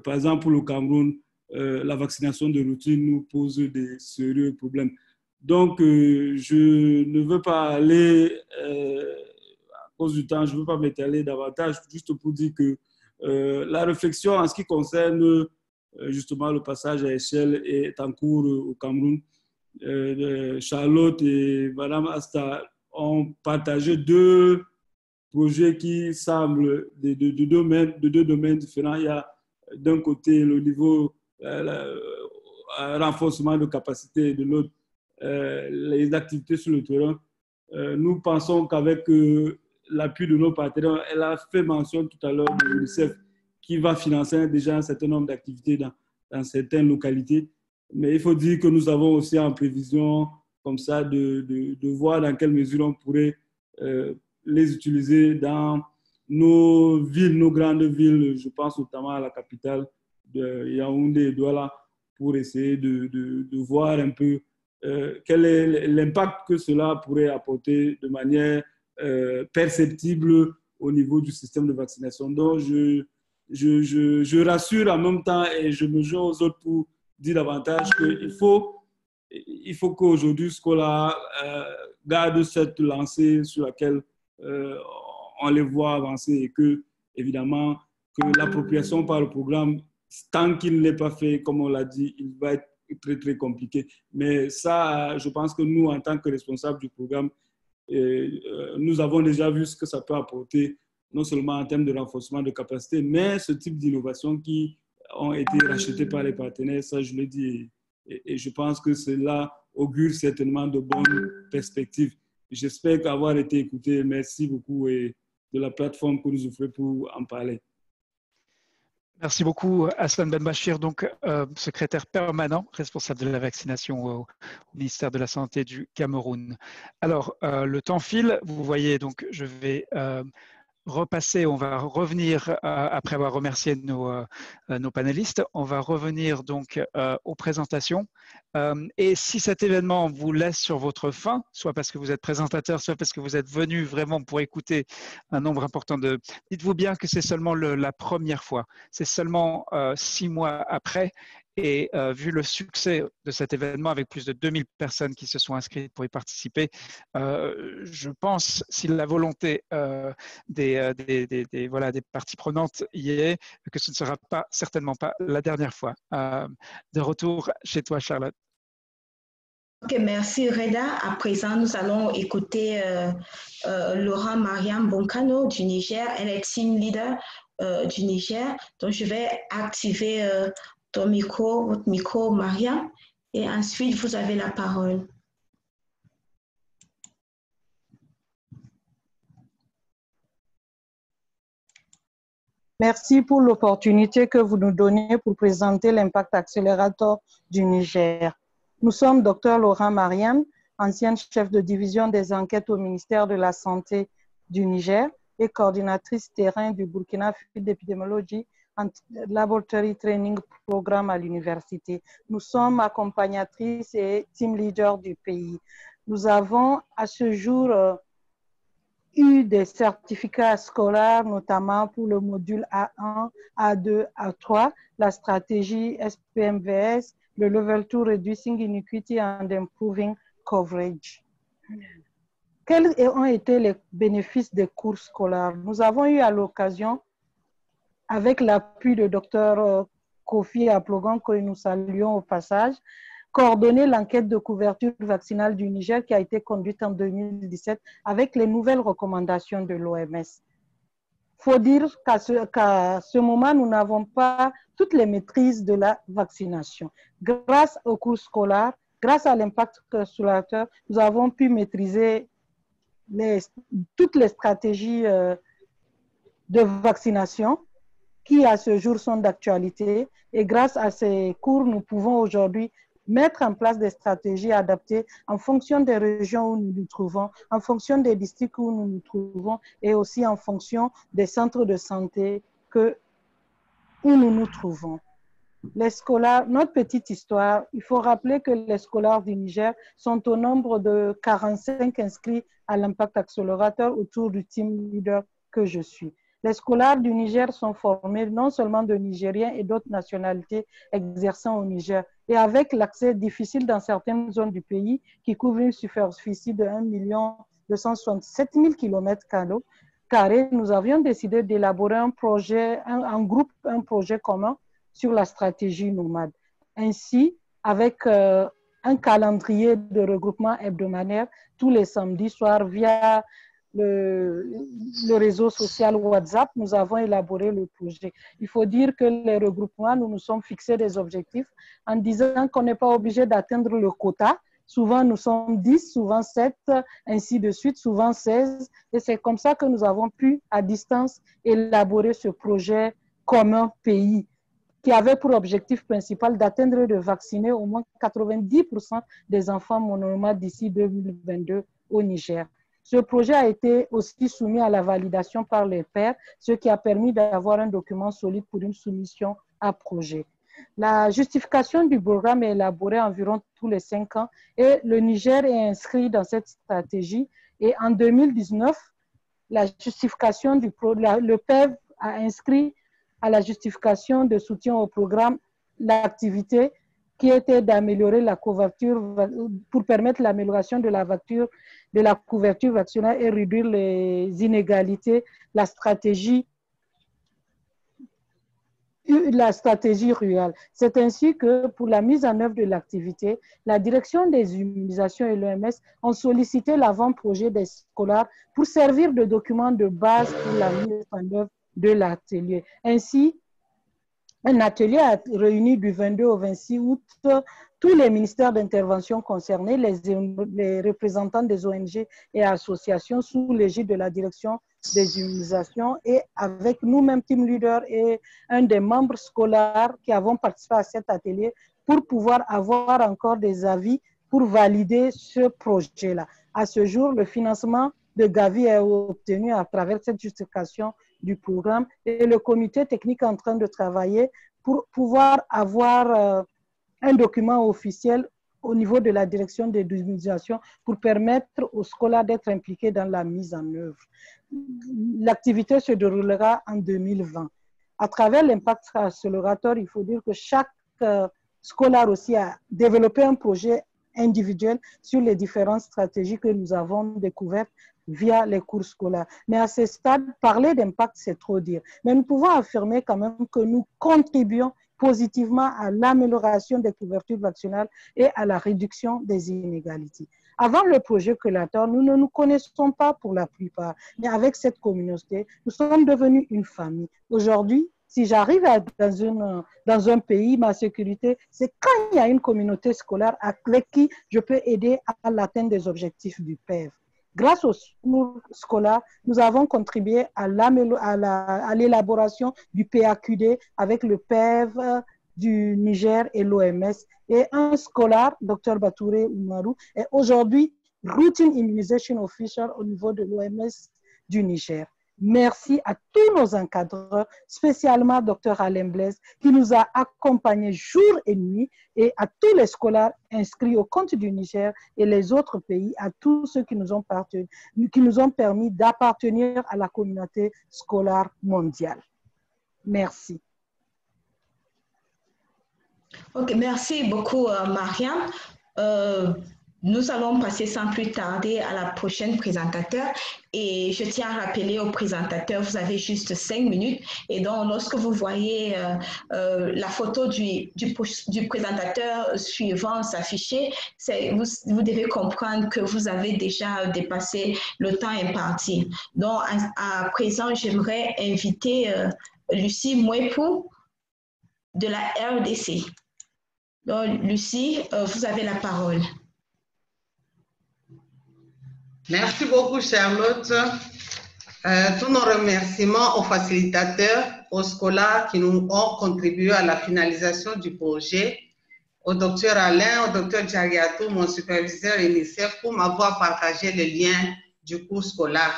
par exemple, pour le Cameroun, la vaccination de routine nous pose des sérieux problèmes. Donc, je ne veux pas aller, à cause du temps, je ne veux pas m'étaler davantage, juste pour dire que la réflexion en ce qui concerne justement le passage à échelle est en cours au Cameroun. Charlotte et Madame Asta ont partagé deux projets qui semblent de deux domaines différents. Il y a d'un côté le niveau renforcement de capacité et de l'autre les activités sur le terrain. Nous pensons qu'avec l'appui de nos partenaires, elle a fait mention tout à l'heure de l'UNICEF qui va financer déjà un certain nombre d'activités dans certaines localités. Mais il faut dire que nous avons aussi en prévision comme ça de voir dans quelle mesure on pourrait les utiliser dans nos villes, nos grandes villes, je pense notamment à la capitale de Yaoundé et Douala, pour essayer de voir un peu quel est l'impact que cela pourrait apporter de manière perceptible au niveau du système de vaccination. Donc, je rassure en même temps et je me joins aux autres pour dire davantage qu'il faut qu'aujourd'hui, Scola garde cette lancée sur laquelle on les voit avancer et que, évidemment, que l'appropriation par le programme, tant qu'il n'est pas fait, comme on l'a dit, il va être très, très compliqué. Mais ça, je pense que nous, en tant que responsables du programme, nous avons déjà vu ce que ça peut apporter, non seulement en termes de renforcement de capacité, mais ce type d'innovation qui ont été rachetées par les partenaires, ça je l'ai dit, et je pense que cela augure certainement de bonnes perspectives. J'espère qu'avoir été écouté, merci beaucoup et de la plateforme que nous offrez pour en parler. Merci beaucoup, Hassan Benbachir, donc secrétaire permanent, responsable de la vaccination au ministère de la Santé du Cameroun. Alors, le temps file, vous voyez, donc je vais repasser, on va revenir, après avoir remercié nos panélistes, on va revenir donc aux présentations. Et si cet événement vous laisse sur votre faim, soit parce que vous êtes présentateur, soit parce que vous êtes venu vraiment pour écouter un nombre important de... Dites-vous bien que c'est seulement la première fois, c'est seulement 6 mois après. Et vu le succès de cet événement avec plus de 2000 personnes qui se sont inscrites pour y participer, je pense, si la volonté des parties prenantes y est, que ce ne sera certainement pas la dernière fois. De retour chez toi, Charlotte. Ok, merci Reda. À présent, nous allons écouter Laura Mariam Bonkano du Niger. Elle est team leader du Niger. Donc, je vais activer ton micro, votre micro, Mariam, et ensuite, vous avez la parole. Merci pour l'opportunité que vous nous donnez pour présenter l'Impact Accelerator du Niger. Nous sommes Dr Laura Mariam, ancienne chef de division des enquêtes au ministère de la Santé du Niger et coordinatrice terrain du Burkina Field Epidemiology and Laboratory Training Programme à l'université. Nous sommes accompagnatrices et team leaders du pays. Nous avons à ce jour eu des certificats scolaires, notamment pour le module A1, A2, A3, la stratégie SPMVS, le Level 2 Reducing Inequity and Improving Coverage. Quels ont été les bénéfices des cours scolaires? Nous avons eu à l'occasion, avec l'appui de Dr Kofi Aplogon, que nous saluons au passage, coordonner l'enquête de couverture vaccinale du Niger qui a été conduite en 2017 avec les nouvelles recommandations de l'OMS. Il faut dire qu'à ce moment, nous n'avons pas toutes les maîtrises de la vaccination. Grâce aux cours scolaires, grâce à l'impact accelerateur, nous avons pu maîtriser toutes les stratégies de vaccination qui à ce jour sont d'actualité. Et grâce à ces cours, nous pouvons aujourd'hui mettre en place des stratégies adaptées en fonction des régions où nous nous trouvons, en fonction des districts où nous nous trouvons et aussi en fonction des centres de santé où nous nous trouvons. Les scolaires, notre petite histoire, il faut rappeler que les scolaires du Niger sont au nombre de 45 inscrits à l'Impact Accelerator autour du team leader que je suis. Les scolaires du Niger sont formés non seulement de Nigériens et d'autres nationalités exerçant au Niger, et avec l'accès difficile dans certaines zones du pays qui couvrent une superficie de 1 267 000 km², nous avions décidé d'élaborer un projet, un projet commun sur la stratégie nomade. Ainsi, avec un calendrier de regroupement hebdomadaire tous les samedis soirs via le réseau social WhatsApp, nous avons élaboré le projet. Il faut dire que les regroupements, nous nous sommes fixés des objectifs en disant qu'on n'est pas obligé d'atteindre le quota, Souvent, nous sommes 10, souvent 7, ainsi de suite, souvent 16. Et c'est comme ça que nous avons pu, à distance, élaborer ce projet commun pays qui avait pour objectif principal d'atteindre et de vacciner au moins 90% des enfants mononomades d'ici 2022 au Niger. Ce projet a été aussi soumis à la validation par les pairs, ce qui a permis d'avoir un document solide pour une soumission à projet. La justification du programme est élaborée environ tous les 5 ans et le Niger est inscrit dans cette stratégie. Et en 2019, la justification le PEV a inscrit à la justification de soutien au programme l'activité qui était d'améliorer la couverture, pour permettre l'amélioration de la couverture vaccinale et réduire les inégalités, la stratégie rurale. C'est ainsi que pour la mise en œuvre de l'activité, la direction des immunisations et l'OMS ont sollicité l'avant-projet des scolaires pour servir de document de base pour la mise en œuvre de l'atelier. Ainsi, un atelier a réuni du 22 au 26 août tous les ministères d'intervention concernés, les représentants des ONG et associations sous l'égide de la direction des immunisations et avec nous-mêmes, team leader et un des membres scolaires qui avons participé à cet atelier pour pouvoir avoir encore des avis pour valider ce projet-là. À ce jour, le financement de Gavi est obtenu à travers cette justification du programme et le comité technique est en train de travailler pour pouvoir avoir un document officiel au niveau de la direction des immunisations pour permettre aux scolaires d'être impliqués dans la mise en œuvre. L'activité se déroulera en 2020. À travers l'impact accélérateur, il faut dire que chaque scolaire aussi a développé un projet individuel sur les différentes stratégies que nous avons découvertes via les cours scolaires. Mais à ce stade, parler d'impact, c'est trop dire. Mais nous pouvons affirmer quand même que nous contribuons positivement à l'amélioration des couvertures vaccinales et à la réduction des inégalités. Avant le projet Créateur, nous ne nous connaissons pas pour la plupart, mais avec cette communauté, nous sommes devenus une famille. Aujourd'hui, si j'arrive dans un pays, ma sécurité, c'est quand il y a une communauté scolaire avec qui je peux aider à l'atteinte des objectifs du PEV. Grâce aux cours scolaires, nous avons contribué à l'élaboration du PAQD avec le PEV du Niger et l'OMS. Et un scolaire, Dr Batouré Oumarou, est aujourd'hui Routine Immunization Officer au niveau de l'OMS du Niger. Merci à tous nos encadreurs, spécialement Dr Alain Blaise, qui nous a accompagnés jour et nuit, et à tous les scolaires inscrits au compte du Niger et les autres pays, à tous ceux qui nous ont permis d'appartenir à la communauté scolaire mondiale. Merci. Ok, merci beaucoup, Mariam. Nous allons passer sans plus tarder à la prochaine présentateur et je tiens à rappeler au présentateur, vous avez juste 5 minutes et donc lorsque vous voyez la photo du présentateur suivant s'afficher, vous devez comprendre que vous avez déjà dépassé le temps imparti. Donc à présent, j'aimerais inviter Lucie Mouepou de la RDC. Donc Lucie, vous avez la parole. Merci beaucoup, Charlotte. Tous nos remerciements aux facilitateurs, aux scolaires qui nous ont contribué à la finalisation du projet, au docteur Alain, au docteur Djariatou, mon superviseur UNICEF, pour m'avoir partagé le lien du cours scolaire.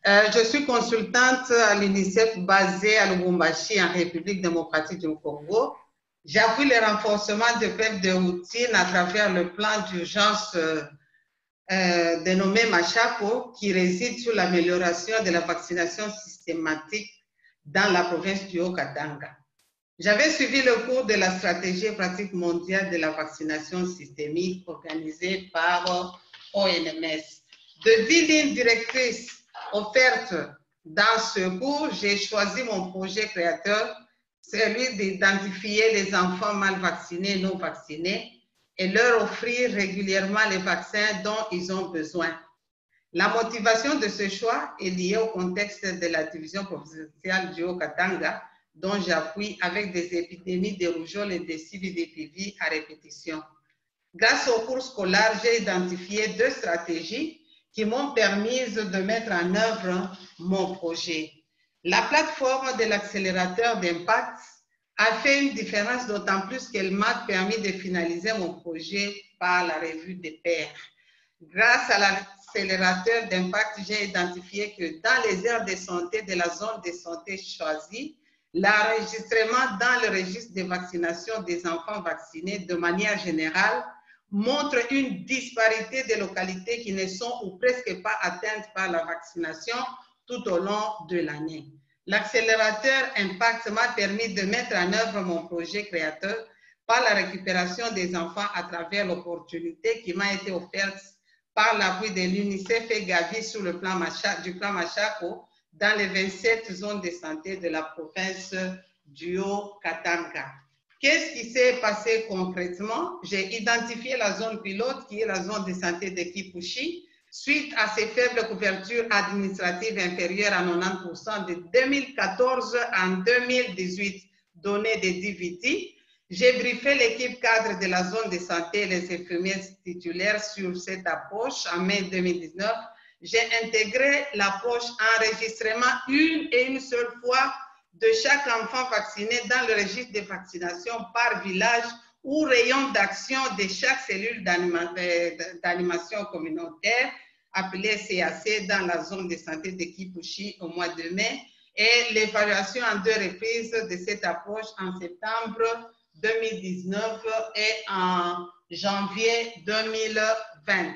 Je suis consultante à l'UNICEF basée à Lubumbashi, en République démocratique du Congo. J'appuie le renforcement de PEV de routine à travers le plan d'urgence dénommé Machapo, qui réside sur l'amélioration de la vaccination systématique dans la province du Haut-Katanga. J'avais suivi le cours de la stratégie et pratique mondiale de la vaccination systémique organisée par ONMS. De 10 lignes directrices offertes dans ce cours, j'ai choisi mon projet créateur, celui d'identifier les enfants mal vaccinés et non vaccinés et leur offrir régulièrement les vaccins dont ils ont besoin. La motivation de ce choix est liée au contexte de la division provinciale du Haut-Katanga, dont j'appuie avec des épidémies de rougeole et de CVDPV à répétition. Grâce au cours scolaire, j'ai identifié 2 stratégies qui m'ont permis de mettre en œuvre mon projet. La plateforme de l'accélérateur d'impact a fait une différence, d'autant plus qu'elle m'a permis de finaliser mon projet par la revue des pairs. Grâce à l'accélérateur d'impact, j'ai identifié que dans les aires de santé de la zone de santé choisie, l'enregistrement dans le registre de vaccination des enfants vaccinés de manière générale montre une disparité de localités qui ne sont ou presque pas atteintes par la vaccination tout au long de l'année. L'accélérateur Impact m'a permis de mettre en œuvre mon projet créateur par la récupération des enfants à travers l'opportunité qui m'a été offerte par l'appui de l'UNICEF et Gavi sur le plan du plan Machako dans les 27 zones de santé de la province du Haut-Katanga. Qu'est-ce qui s'est passé concrètement? J'ai identifié la zone pilote qui est la zone de santé de Kipushi. Suite à ces faibles couvertures administratives inférieures à 90% de 2014 en 2018, données de DVT, j'ai briefé l'équipe cadre de la zone de santé et les infirmiers titulaires sur cette approche en mai 2019. J'ai intégré l'approche enregistrement une seule fois de chaque enfant vacciné dans le registre de vaccination par village ou rayon d'action de chaque cellule d'animation communautaire appelée CAC dans la zone de santé de Kipushi au mois de mai et l'évaluation en 2 reprises de cette approche en septembre 2019 et en janvier 2020.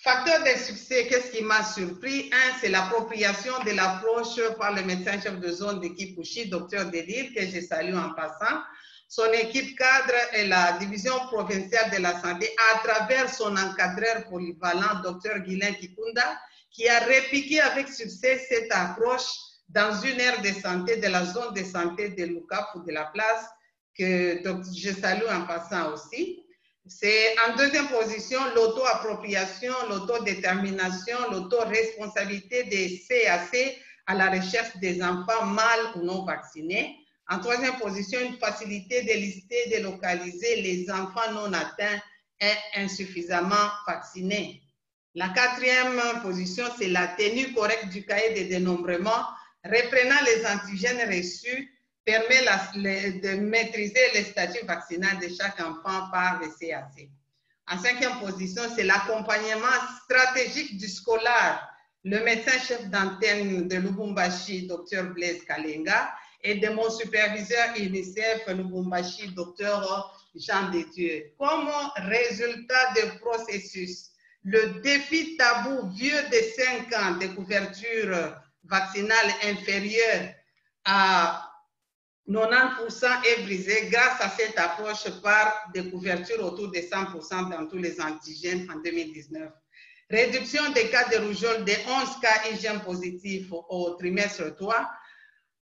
Facteur de succès, qu'est-ce qui m'a surpris? C'est l'appropriation de l'approche par le médecin-chef de zone de Kipushi, Dr Delille, que je salue en passant, son équipe cadre et la division provinciale de la santé à travers son encadreur polyvalent, Dr Guylain Kikunda, qui a répliqué avec succès cette approche dans une aire de santé de la zone de santé de Lukap ou de la place, que je salue en passant aussi. C'est en 2e position l'auto-appropriation, l'autodétermination, l'autoresponsabilité des CAC à la recherche des enfants mâles ou non vaccinés. En 3e position, une facilité de lister, de localiser les enfants non atteints et insuffisamment vaccinés. La 4e position, c'est la tenue correcte du cahier de dénombrement, reprenant les antigènes reçus, permet de maîtriser le statut vaccinal de chaque enfant par le CAC. En 5e position, c'est l'accompagnement stratégique du scolaire. Le médecin-chef d'antenne de Lubumbashi, Dr Blaise Kalenga, et de mon superviseur UNICEF Lubumbashi, Dr Jean Dédieu. Comme résultat du processus, le défi tabou vieux de 5 ans de couverture vaccinale inférieure à 90% est brisé grâce à cette approche par des couvertures autour de 100% dans tous les antigènes en 2019. Réduction des cas de rougeole de 11 cas IgM positifs au trimestre 3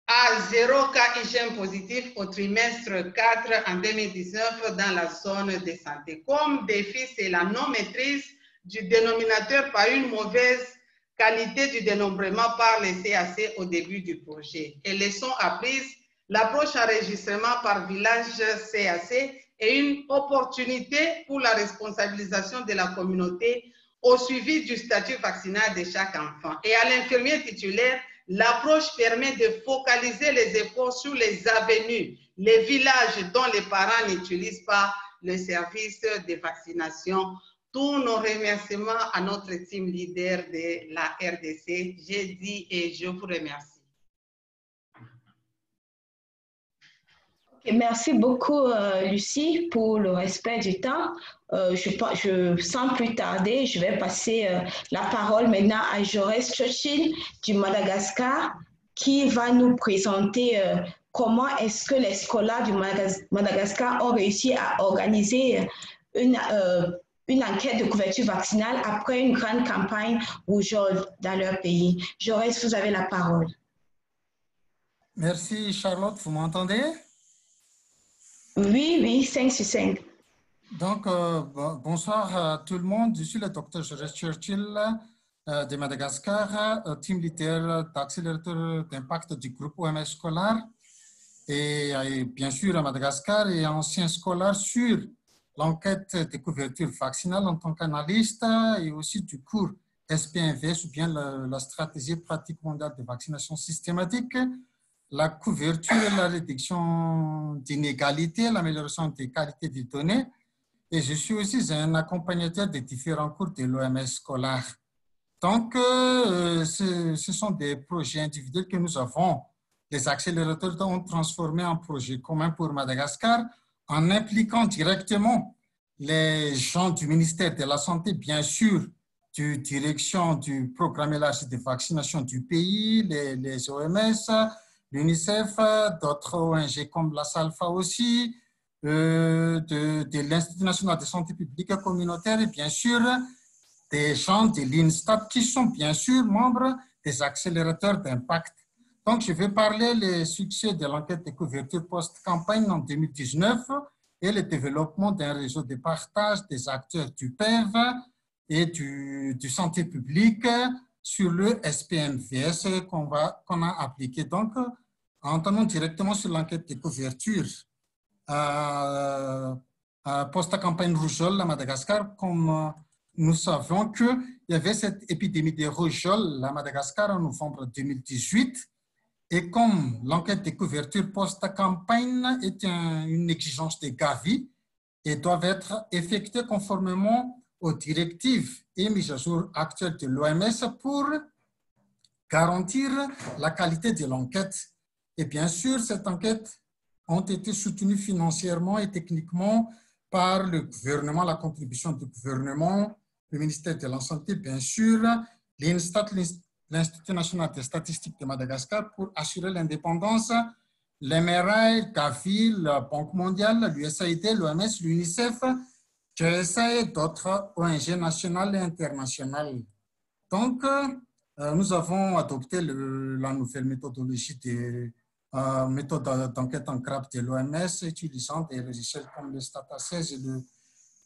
à 0 cas IgM positifs au trimestre 4 en 2019 dans la zone de santé. Comme défi, c'est la non-maîtrise du dénominateur par une mauvaise qualité du dénombrement par les CAC au début du projet. Et leçon apprise, l'approche enregistrement par village CAC est une opportunité pour la responsabilisation de la communauté au suivi du statut vaccinal de chaque enfant. Et à l'infirmier titulaire, l'approche permet de focaliser les efforts sur les avenues, les villages dont les parents n'utilisent pas le service de vaccination. Tous nos remerciements à notre team leader de la RDC. J'ai dit et je vous remercie. Merci beaucoup, Lucie, pour le respect du temps. Sans plus tarder, je vais passer la parole maintenant à Jaurès Churchill du Madagascar, qui va nous présenter comment est-ce que les scolaires du Madagascar ont réussi à organiser une enquête de couverture vaccinale après une grande campagne rougeole dans leur pays. Jaurès, vous avez la parole. Merci, Charlotte. Vous m'entendez? Oui, 5 sur 5. Donc, bonsoir à tout le monde. Je suis le docteur Jaurès Churchill de Madagascar, team leader d'accélérateur d'impact du groupe OMS scolaire. Et bien sûr, à Madagascar et ancien scolaire sur l'enquête des couvertures vaccinales en tant qu'analyste et aussi du cours SPNVS ou bien la stratégie pratique mondiale de vaccination systématique, la couverture et la réduction d'inégalités, l'amélioration des qualités des données. Et je suis aussi un accompagnateur des différents cours de l'OMS scolaire. Donc, ce sont des projets individuels que nous avons. Les accélérateurs ont transformé en projet commun pour Madagascar en impliquant directement les gens du ministère de la Santé, bien sûr, du direction du programme élargi de vaccination du pays, les OMS, l'UNICEF, d'autres ONG comme la SALFA aussi, de l'Institut national de santé publique communautaire et bien sûr des gens de l'INSTAT qui sont bien sûr membres des accélérateurs d'impact. Donc, je vais parler des succès de l'enquête de couverture post-campagne en 2019 et le développement d'un réseau de partage des acteurs du PEV et du santé publique sur le SPNVS qu'on a appliqué. Donc, entamons directement sur l'enquête de couverture. Post-campagne rougeole à Madagascar, comme nous savons qu'il y avait cette épidémie de rougeole à Madagascar en novembre 2018 et comme l'enquête de couverture post-campagne est une exigence de Gavi et doit être effectuée conformément aux directives et mises à jour actuelles de l'OMS pour garantir la qualité de l'enquête. Et bien sûr, cette enquête ont été soutenues financièrement et techniquement par le gouvernement, la contribution du gouvernement, le ministère de la Santé, bien sûr, l'INSTAT, l'Institut national des statistiques de Madagascar, pour assurer l'indépendance, l'MRI, Gavi, la Banque mondiale, l'USAID, l'OMS, l'UNICEF, GSA et d'autres ONG nationales et internationales. Donc, nous avons adopté la nouvelle méthodologie de méthode d'enquête en grappe de l'OMS, utilisant des logiciels comme le StatAssess et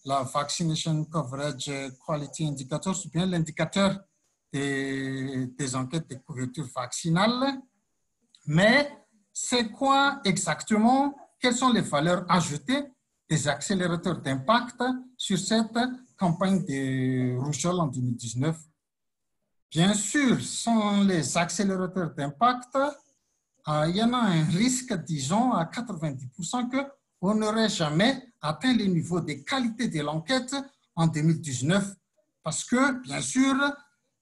la Vaccination Coverage Quality Indicator, ou bien l'indicateur des enquêtes de couverture vaccinale. Mais c'est quoi exactement, quelles sont les valeurs ajoutées des accélérateurs d'impact sur cette campagne de rougeole en 2019? Bien sûr, sans les accélérateurs d'impact, il y en a un risque, disons, à 90% qu'on n'aurait jamais atteint les niveaux de qualité de l'enquête en 2019. Parce que, bien sûr,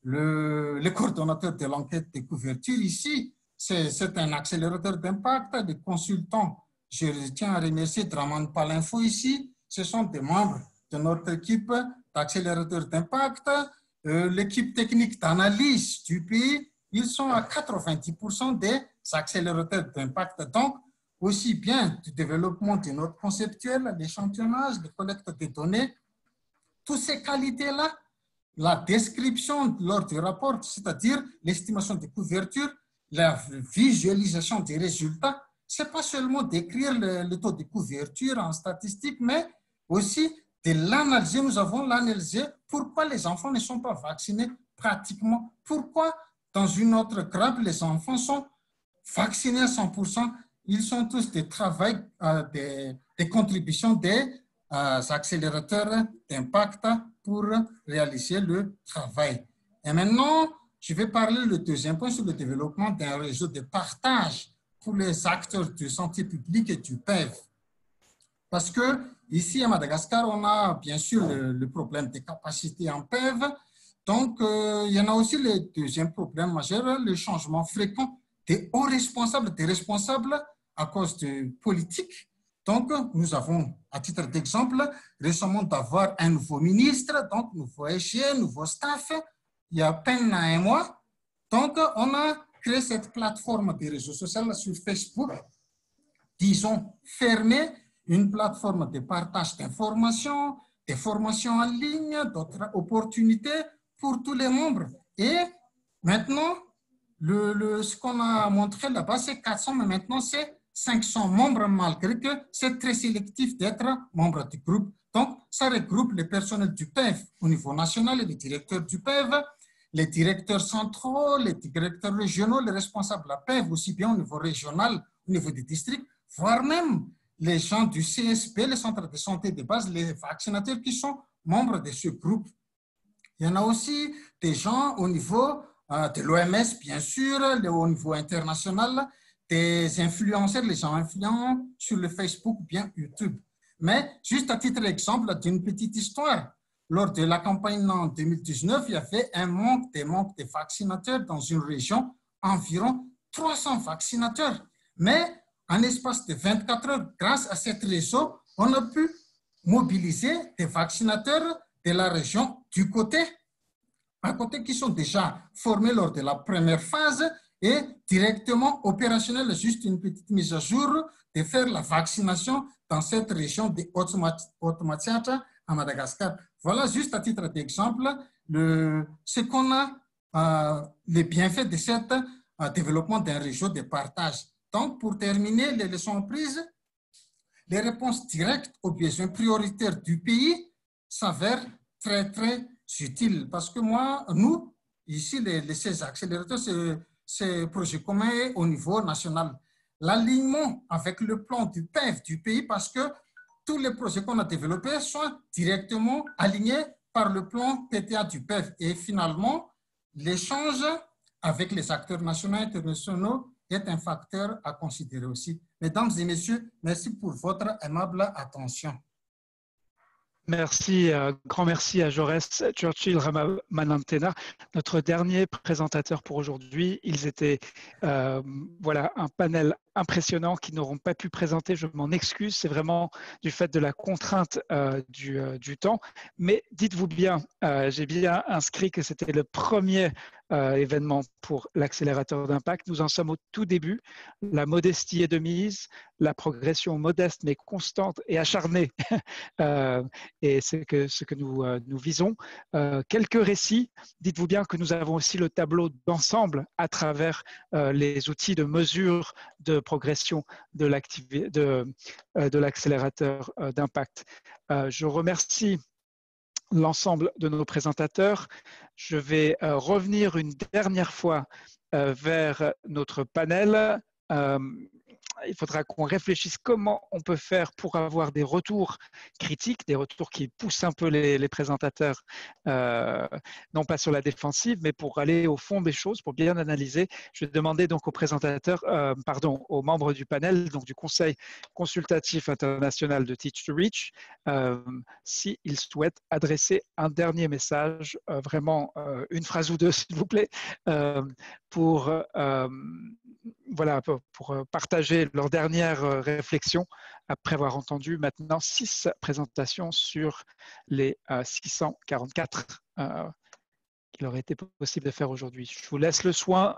le coordonnateur de l'enquête de couverture ici, c'est un accélérateur d'impact. Les consultants, je tiens à remercier Draman Palinfo ici, ce sont des membres de notre équipe d'accélérateur d'impact. L'équipe technique d'analyse du pays, ils sont à 90% des accélérateurs d'impact. Donc, aussi bien du développement des notes conceptuelles, l'échantillonnage, la collecte des données, toutes ces qualités-là, la description lors du rapport, c'est-à-dire l'estimation des couvertures, la visualisation des résultats, ce n'est pas seulement d'écrire le taux de couverture en statistique, mais aussi de l'analyser. Nous avons l'analysé pourquoi les enfants ne sont pas vaccinés pratiquement, pourquoi dans une autre grappe les enfants sont vaccinés à 100%. Ils sont tous des travails, des contributions des accélérateurs d'impact pour réaliser le travail. Et maintenant, je vais parler le deuxième point sur le développement d'un réseau de partage pour les acteurs de santé publique et du PEV. Parce que ici à Madagascar, on a bien sûr le problème des capacités en PEV. Donc, il y en a aussi le deuxième problème majeur, le changement fréquent des hauts responsables, des responsables à cause de politique. Donc, nous avons, à titre d'exemple, récemment d'avoir un nouveau ministre, donc nouveau SG, nouveau staff, il y a à peine un mois. Donc, on a créé cette plateforme des réseaux sociaux sur Facebook, disons fermée, une plateforme de partage d'informations, des formations en ligne, d'autres opportunités pour tous les membres. Et maintenant, ce qu'on a montré là-bas, c'est 400, mais maintenant c'est 500 membres, malgré que c'est très sélectif d'être membre du groupe. Donc, ça regroupe les personnels du PEV au niveau national et les directeurs du PEV, les directeurs centraux, les directeurs régionaux, les responsables de la PEV, aussi bien au niveau régional, au niveau des districts, voire même les gens du CSP, les centres de santé de base, les vaccinateurs qui sont membres de ce groupe. Il y en a aussi des gens au niveau de l'OMS, bien sûr, au niveau international, des influenceurs, les gens influents sur le Facebook, bien YouTube. Mais juste à titre d'exemple d'une petite histoire, lors de la campagne en 2019, il y avait un manque de vaccinateurs dans une région, environ 300 vaccinateurs. Mais en l'espace de 24 heures, grâce à cette réseau, on a pu mobiliser des vaccinateurs de la région du côté, à côté qui sont déjà formés lors de la première phase et directement opérationnels, juste une petite mise à jour de faire la vaccination dans cette région de Haute-Mathiata à Madagascar. Voilà juste à titre d'exemple ce qu'on a, les bienfaits de ce développement d'un réseau de partage. Donc, pour terminer, les leçons prises, les réponses directes aux besoins prioritaires du pays s'avèrent très, très utiles. Parce que nous, ici, les 16 accélérateurs, c'est projet commun au niveau national. L'alignement avec le plan du PEV du pays, parce que tous les projets qu'on a développés sont directement alignés par le plan PTA du PEV. Et finalement, l'échange avec les acteurs nationaux et internationaux est un facteur à considérer aussi. Mesdames et messieurs, merci pour votre aimable attention. Merci, grand merci à Jaurès, Churchill, Ramanantena, notre dernier présentateur pour aujourd'hui. Ils étaient voilà, un panel impressionnant qui n'auront pas pu présenter, je m'en excuse, c'est vraiment du fait de la contrainte du temps. Mais dites-vous bien, j'ai bien inscrit que c'était le premier événement pour l'accélérateur d'impact. Nous en sommes au tout début. La modestie est de mise, la progression modeste mais constante et acharnée. Et c'est ce que nous visons. Quelques récits. Dites-vous bien que nous avons aussi le tableau d'ensemble à travers les outils de mesure de progression de l'accélérateur d'impact. Je remercie l'ensemble de nos présentateurs. Je vais revenir une dernière fois vers notre panel. Il faudra qu'on réfléchisse comment on peut faire pour avoir des retours critiques, des retours qui poussent un peu les présentateurs, non pas sur la défensive, mais pour aller au fond des choses, pour bien analyser. Je vais demander donc aux présentateurs, aux membres du panel, donc du Conseil consultatif international de Teach to Reach, s'ils souhaitent adresser un dernier message, vraiment une phrase ou deux, s'il vous plaît, pour partager leur dernière réflexion après avoir entendu maintenant 6 présentations sur les 644 qu'il aurait été possible de faire aujourd'hui. Je vous laisse le soin,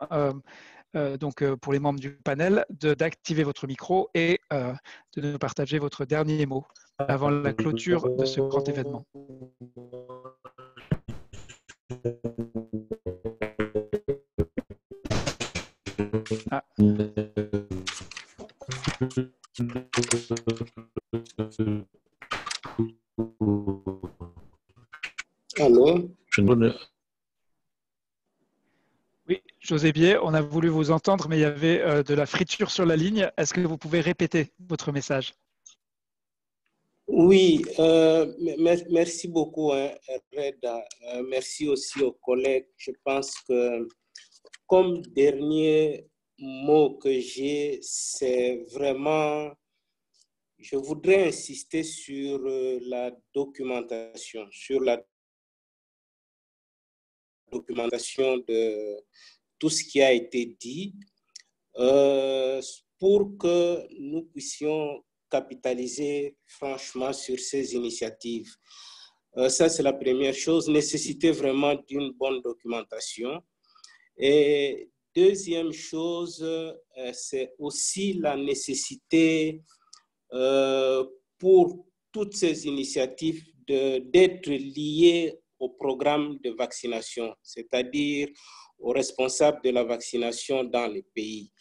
pour les membres du panel, d'activer votre micro et de nous partager votre dernier mot avant la clôture de ce grand événement. Ah. Allô? Oui, José Biais, on a voulu vous entendre, mais il y avait de la friture sur la ligne. Est-ce que vous pouvez répéter votre message? Oui, merci beaucoup, Reda. Merci aussi aux collègues. Je pense que comme dernier mot que j'ai, c'est vraiment, je voudrais insister sur la documentation, de tout ce qui a été dit pour que nous puissions capitaliser franchement sur ces initiatives. Ça, c'est la première chose, nécessité vraiment d'une bonne documentation. Et deuxième chose, c'est aussi la nécessité pour toutes ces initiatives d'être liées au programme de vaccination, c'est-à-dire aux responsables de la vaccination dans les pays.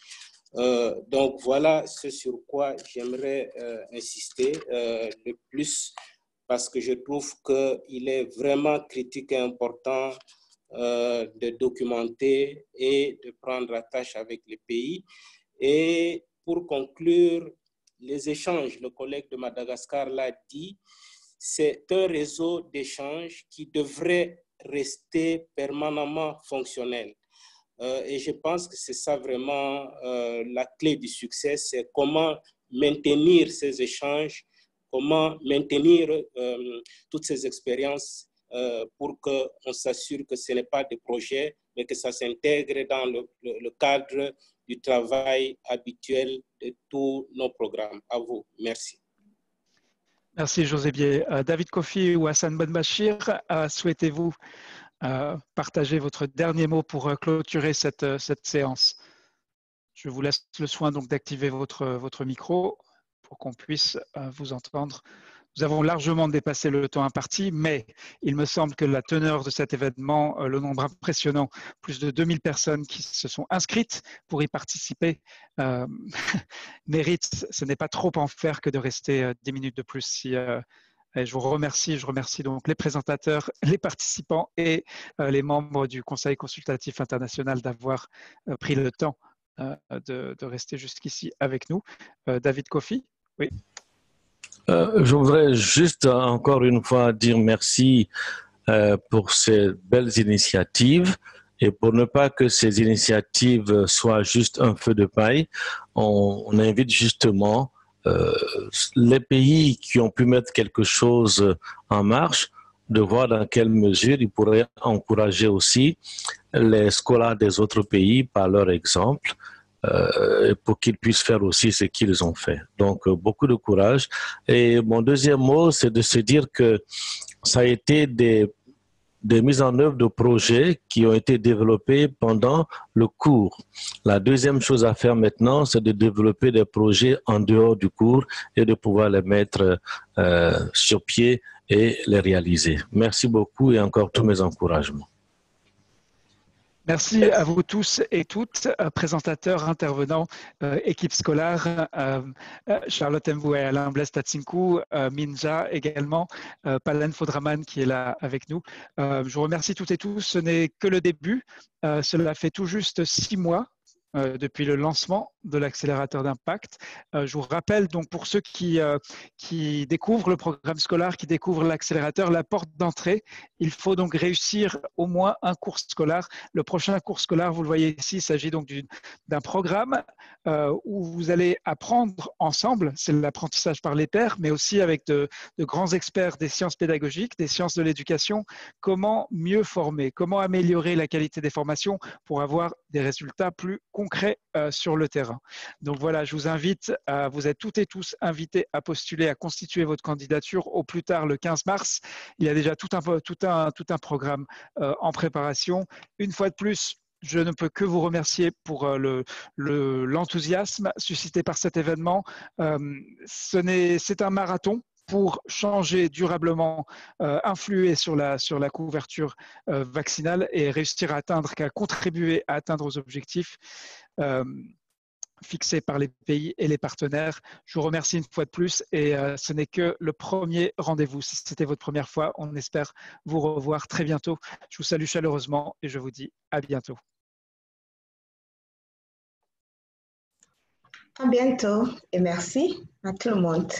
Donc voilà ce sur quoi j'aimerais insister le plus, parce que je trouve qu'il est vraiment critique et important de documenter et de prendre attache avec les pays. Et pour conclure, les échanges, le collègue de Madagascar l'a dit, c'est un réseau d'échanges qui devrait rester permanemment fonctionnel. Et je pense que c'est ça vraiment la clé du succès, c'est comment maintenir ces échanges, comment maintenir toutes ces expériences pour qu'on s'assure que ce n'est pas des projets, mais que ça s'intègre dans le cadre du travail habituel de tous nos programmes. À vous. Merci. Merci, José Bié. David Kofi ou Hassan Benbachir, souhaitez-vous partager votre dernier mot pour clôturer cette séance? Je vous laisse le soin donc d'activer votre micro pour qu'on puisse vous entendre. Nous avons largement dépassé le temps imparti, mais il me semble que la teneur de cet événement, le nombre impressionnant, plus de 2000 personnes qui se sont inscrites pour y participer, mérite, ce n'est pas trop en faire que de rester 10 minutes de plus. Et je vous remercie, donc les présentateurs, les participants et les membres du Conseil consultatif international d'avoir pris le temps de rester jusqu'ici avec nous. David Kofi, oui. Je voudrais juste encore une fois dire merci pour ces belles initiatives et pour ne pas que ces initiatives soient juste un feu de paille, on invite justement les pays qui ont pu mettre quelque chose en marche de voir dans quelle mesure ils pourraient encourager aussi les scolaires des autres pays par leur exemple. Pour qu'ils puissent faire aussi ce qu'ils ont fait. Donc, beaucoup de courage. Et mon deuxième mot, c'est de se dire que ça a été des mises en œuvre de projets qui ont été développés pendant le cours. La deuxième chose à faire maintenant, c'est de développer des projets en dehors du cours et de pouvoir les mettre sur pied et les réaliser. Merci beaucoup et encore tous mes encouragements. Merci à vous tous et toutes, présentateurs, intervenants, équipe scolaire, Charlotte Mbou et Alain Blaise Tatsinkou, Minja également, Palen Fodraman qui est là avec nous. Je vous remercie toutes et tous, ce n'est que le début. Cela fait tout juste 6 mois depuis le lancement de l'accélérateur d'impact. Je vous rappelle donc pour ceux qui découvrent le programme scolaire, qui découvrent l'accélérateur, la porte d'entrée, il faut donc réussir au moins un cours scolaire. Le prochain cours scolaire, vous le voyez ici, il s'agit donc d'un programme où vous allez apprendre ensemble, c'est l'apprentissage par les pairs, mais aussi avec de grands experts des sciences pédagogiques, des sciences de l'éducation, comment mieux former, comment améliorer la qualité des formations pour avoir des résultats plus concrets sur le terrain. Donc voilà, je vous invite, vous êtes toutes et tous invités à postuler, à constituer votre candidature au plus tard le 15 mars. Il y a déjà tout un programme en préparation. Une fois de plus, je ne peux que vous remercier pour l'enthousiasme suscité par cet événement. C'est un marathon pour changer durablement, influer sur la couverture vaccinale et réussir à contribuer à atteindre aux objectifs fixés par les pays et les partenaires. Je vous remercie une fois de plus et ce n'est que le premier rendez-vous. Si c'était votre première fois, on espère vous revoir très bientôt. Je vous salue chaleureusement et je vous dis à bientôt. À bientôt et merci à tout le monde.